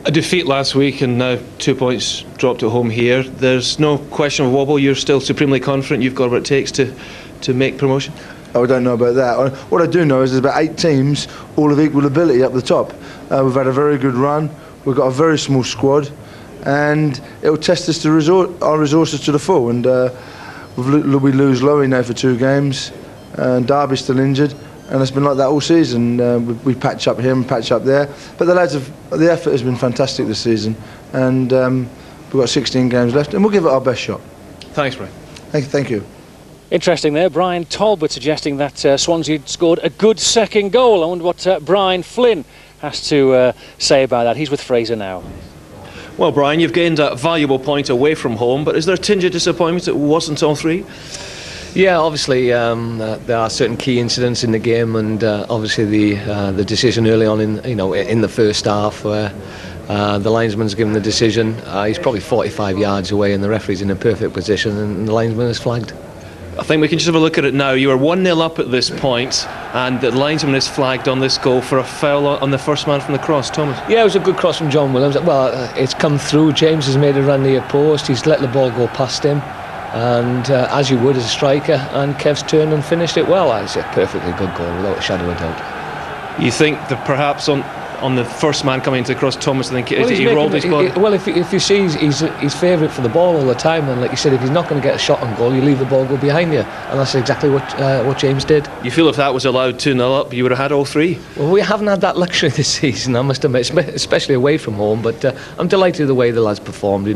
A defeat last week, and now 2 points dropped at home here. There's no question of wobble. You're still supremely confident you've got what it takes to make promotion? I don't know about that. What I do know is there's about 8 teams, all of equal ability up the top. We've had a very good run. We've got a very small squad, and it will test us our resources to the full. And We lose Lowy now for 2 games, and Derby's still injured, and it's been like that all season. We patch up here and patch up there, but the effort has been fantastic this season, and we've got 16 games left, and we'll give it our best shot. Thanks, Brian. Thank you. Interesting there, Brian Talbot suggesting that Swansea had scored a good second goal. I wonder what Brian Flynn has to say about that. He's with Fraser now. Well, Brian, you've gained a valuable point away from home, but is there a tinge of disappointment it wasn't all 3? Yeah, obviously there are certain key incidents in the game, and obviously the decision early on in the first half where the linesman's given the decision. He's probably 45 yards away, and the referee's in a perfect position, and the linesman is flagged. I think we can just have a look at it now. You are 1-0 up at this point, and the linesman is flagged on this goal for a foul on the first man from the cross. Thomas? Yeah, it was a good cross from John Williams. Well, it's come through. James has made it run near post. He's let the ball go past him, and as you would as a striker, and Kev's turned and finished it well. It's a perfectly good goal, without a shadow of a doubt. You think that perhaps on the first man coming into the cross, Thomas, I think he rolled his body? Well, if you see he's favourite for the ball all the time, and like you said, if he's not going to get a shot on goal, you leave the ball go behind you, and that's exactly what James did. You feel if that was allowed 2-0 up, you would have had all 3? Well, we haven't had that luxury this season, I must admit, especially away from home, but I'm delighted with the way the lads performed.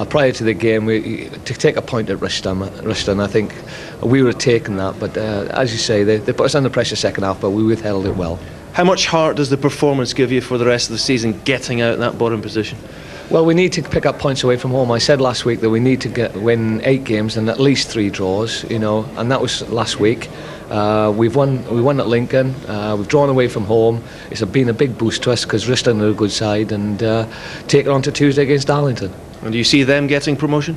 Prior to the game, to take a point at Rushden, I think we would have taken that, but as you say, they put us under pressure second half, but we withheld it well. How much heart does the performance give you for the rest of the season, getting out in that bottom position? Well, we need to pick up points away from home. I said last week that we need to win 8 games and at least 3 draws, and that was last week. We won at Lincoln, we've drawn away from home. It's been a big boost to us because Rushden are a good side, and take it on to Tuesday against Darlington. And do you see them getting promotion?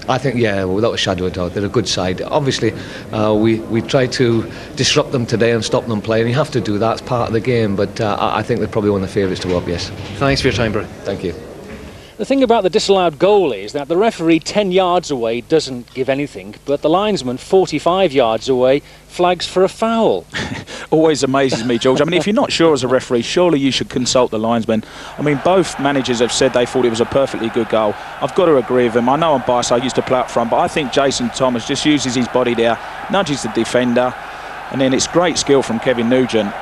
I think, yeah, without a shadow of a doubt, they're a good side. Obviously, we tried to disrupt them today and stop them playing. You have to do that, it's part of the game, but I think they're probably one of the favourites to go up, yes. Thanks for your time, Brian. Thank you. The thing about the disallowed goal is that the referee 10 yards away doesn't give anything, but the linesman 45 yards away flags for a foul. Always amazes me, George. I mean, if you're not sure as a referee, surely you should consult the linesman. I mean, both managers have said they thought it was a perfectly good goal. I've got to agree with them. I know I'm biased, I used to play up front, but I think Jason Thomas just uses his body there, nudges the defender, and then it's great skill from Kevin Nugent.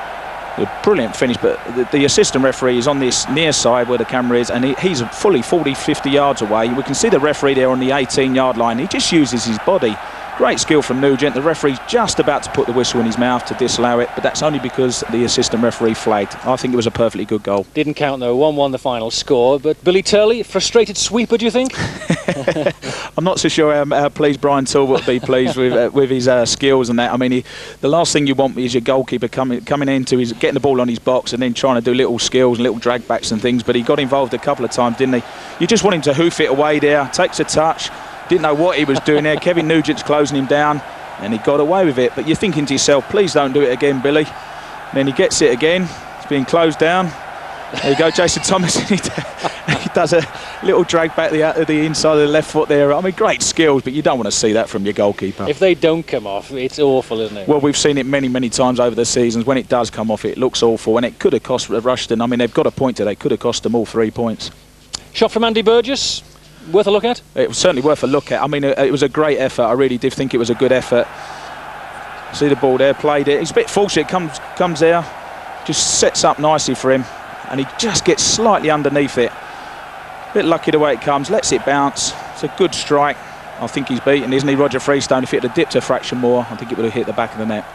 A brilliant finish, but the assistant referee is on this near side where the camera is, and he's fully 40-50 yards away. We can see the referee there on the 18-yard line. He just uses his body. Great skill from Nugent. The referee's just about to put the whistle in his mouth to disallow it, but that's only because the assistant referee flagged. I think it was a perfectly good goal. Didn't count though. 1-1 the final score, but Billy Turley, frustrated sweeper, do you think? I'm not so sure how pleased Brian Talbot would be pleased with his skills and that. I mean, the last thing you want is your goalkeeper coming into his getting the ball on his box and then trying to do little skills and little drag backs and things, but he got involved a couple of times, didn't he? You just want him to hoof it away there, takes a touch. Didn't know what he was doing there. Kevin Nugent's closing him down and he got away with it, but you're thinking to yourself, please don't do it again, Billy. And then he gets it again. It's being closed down. There you go, Jason Thomas. He does a little drag back the inside of the left foot there. I mean, great skills, but you don't want to see that from your goalkeeper. If they don't come off, it's awful, isn't it? Well, we've seen it many, many times over the seasons. When it does come off, it looks awful, and it could have cost Rushden. I mean, they've got a point today. Could have cost them all 3 points. Shot from Andy Burgess. Worth a look at? It was certainly worth a look at. I mean, it was a great effort. I really did think it was a good effort. See the ball there, played it. It's a bit fortunate. Comes there, just sets up nicely for him, and he just gets slightly underneath it. A bit lucky the way it comes. Lets it bounce. It's a good strike. I think he's beaten, isn't he, Roger Freestone? If it had dipped a fraction more, I think it would have hit the back of the net.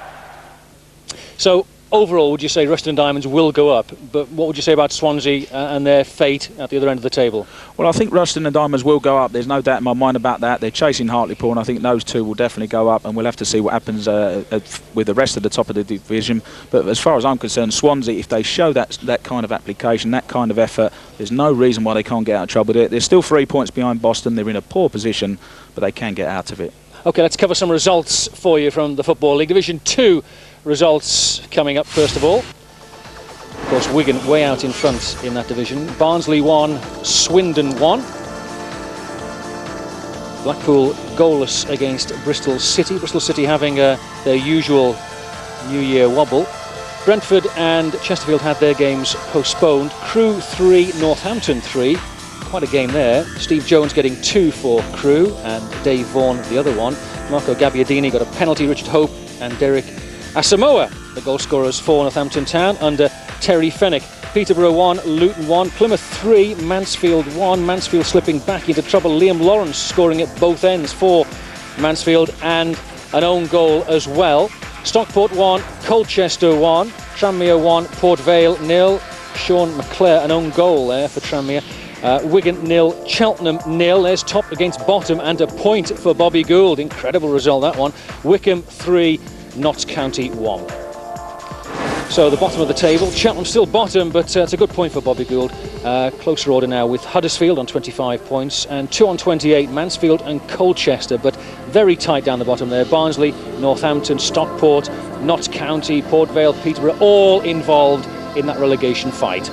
So, overall, would you say Rushden Diamonds will go up? But what would you say about Swansea and their fate at the other end of the table? Well, I think Rushden and Diamonds will go up. There's no doubt in my mind about that. They're chasing Hartlepool, and I think those two will definitely go up, and we'll have to see what happens with the rest of the top of the division. But as far as I'm concerned, Swansea, if they show that kind of application, that kind of effort, there's no reason why they can't get out of trouble with it. They're still 3 points behind Boston. They're in a poor position, but they can get out of it. OK, let's cover some results for you from the Football League. Division 2 results coming up first of all. Of course, Wigan way out in front in that division. Barnsley 1, Swindon 1. Blackpool goalless against Bristol City. Bristol City having their usual New Year wobble. Brentford and Chesterfield had their games postponed. Crewe 3, Northampton 3. Quite a game there. Steve Jones getting 2 for Crewe and Dave Vaughan the other one. Marco Gabbiadini got a penalty. Richard Hope and Derek Asamoah, the goal scorers for Northampton Town under Terry Fenwick. Peterborough 1, Luton 1, Plymouth 3, Mansfield 1. Mansfield slipping back into trouble. Liam Lawrence scoring at both ends for Mansfield and an own goal as well. Stockport 1, Colchester 1, Tranmere 1, Port Vale 0. Sean McClare, an own goal there for Tranmere. Wigan 0, Cheltenham 0. There's top against bottom and a point for Bobby Gould. Incredible result, that one. Wycombe 3, Notts County 1. So the bottom of the table, Cheltenham still bottom, but it's a good point for Bobby Gould. Closer order now with Huddersfield on 25 points and 2 on 28, Mansfield and Colchester, but very tight down the bottom there. Barnsley, Northampton, Stockport, Notts County, Port Vale, Peterborough, all involved in that relegation fight.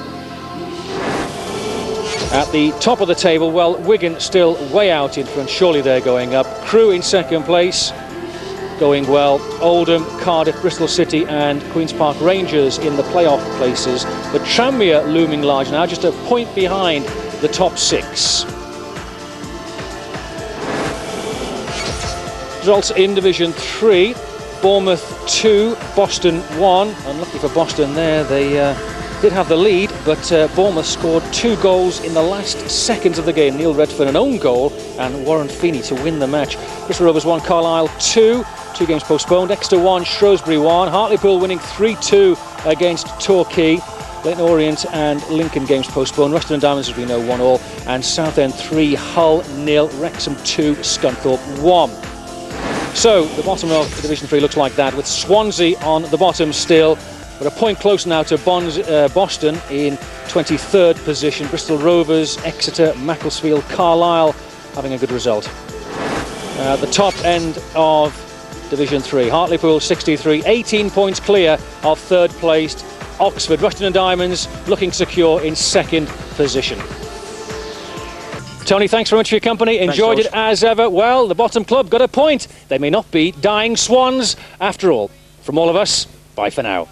At the top of the table, well, Wigan still way out in front, surely they're going up. Crewe in second place, going well. Oldham, Cardiff, Bristol City and Queen's Park Rangers in the playoff places, but Tranmere looming large now, just a point behind the top 6. Results in Division 3, Bournemouth 2, Boston 1. Unlucky for Boston there, they did have the lead, but Bournemouth scored 2 goals in the last seconds of the game. Neil Redfern an own goal and Warren Feeney to win the match. Bristol Rovers 1, Carlisle 2. 2 games postponed. Exeter 1, Shrewsbury 1. Hartlepool winning 3-2 against Torquay. Leyton Orient and Lincoln games postponed. Rushden Diamonds, as we know, 1-1. And Southend 3, Hull 0, Wrexham 2, Scunthorpe 1. So the bottom of Division 3 looks like that, with Swansea on the bottom still, but a point closer now to Boston in 23rd position. Bristol Rovers, Exeter, Macclesfield, Carlisle having a good result. The top end of Division 3, Hartlepool 63, 18 points clear of third placed Oxford. Rushden Diamonds looking secure in second position. Tony, thanks very much for your company. Enjoyed it as ever. Well, the bottom club got a point. They may not be dying swans after all. From all of us, bye for now.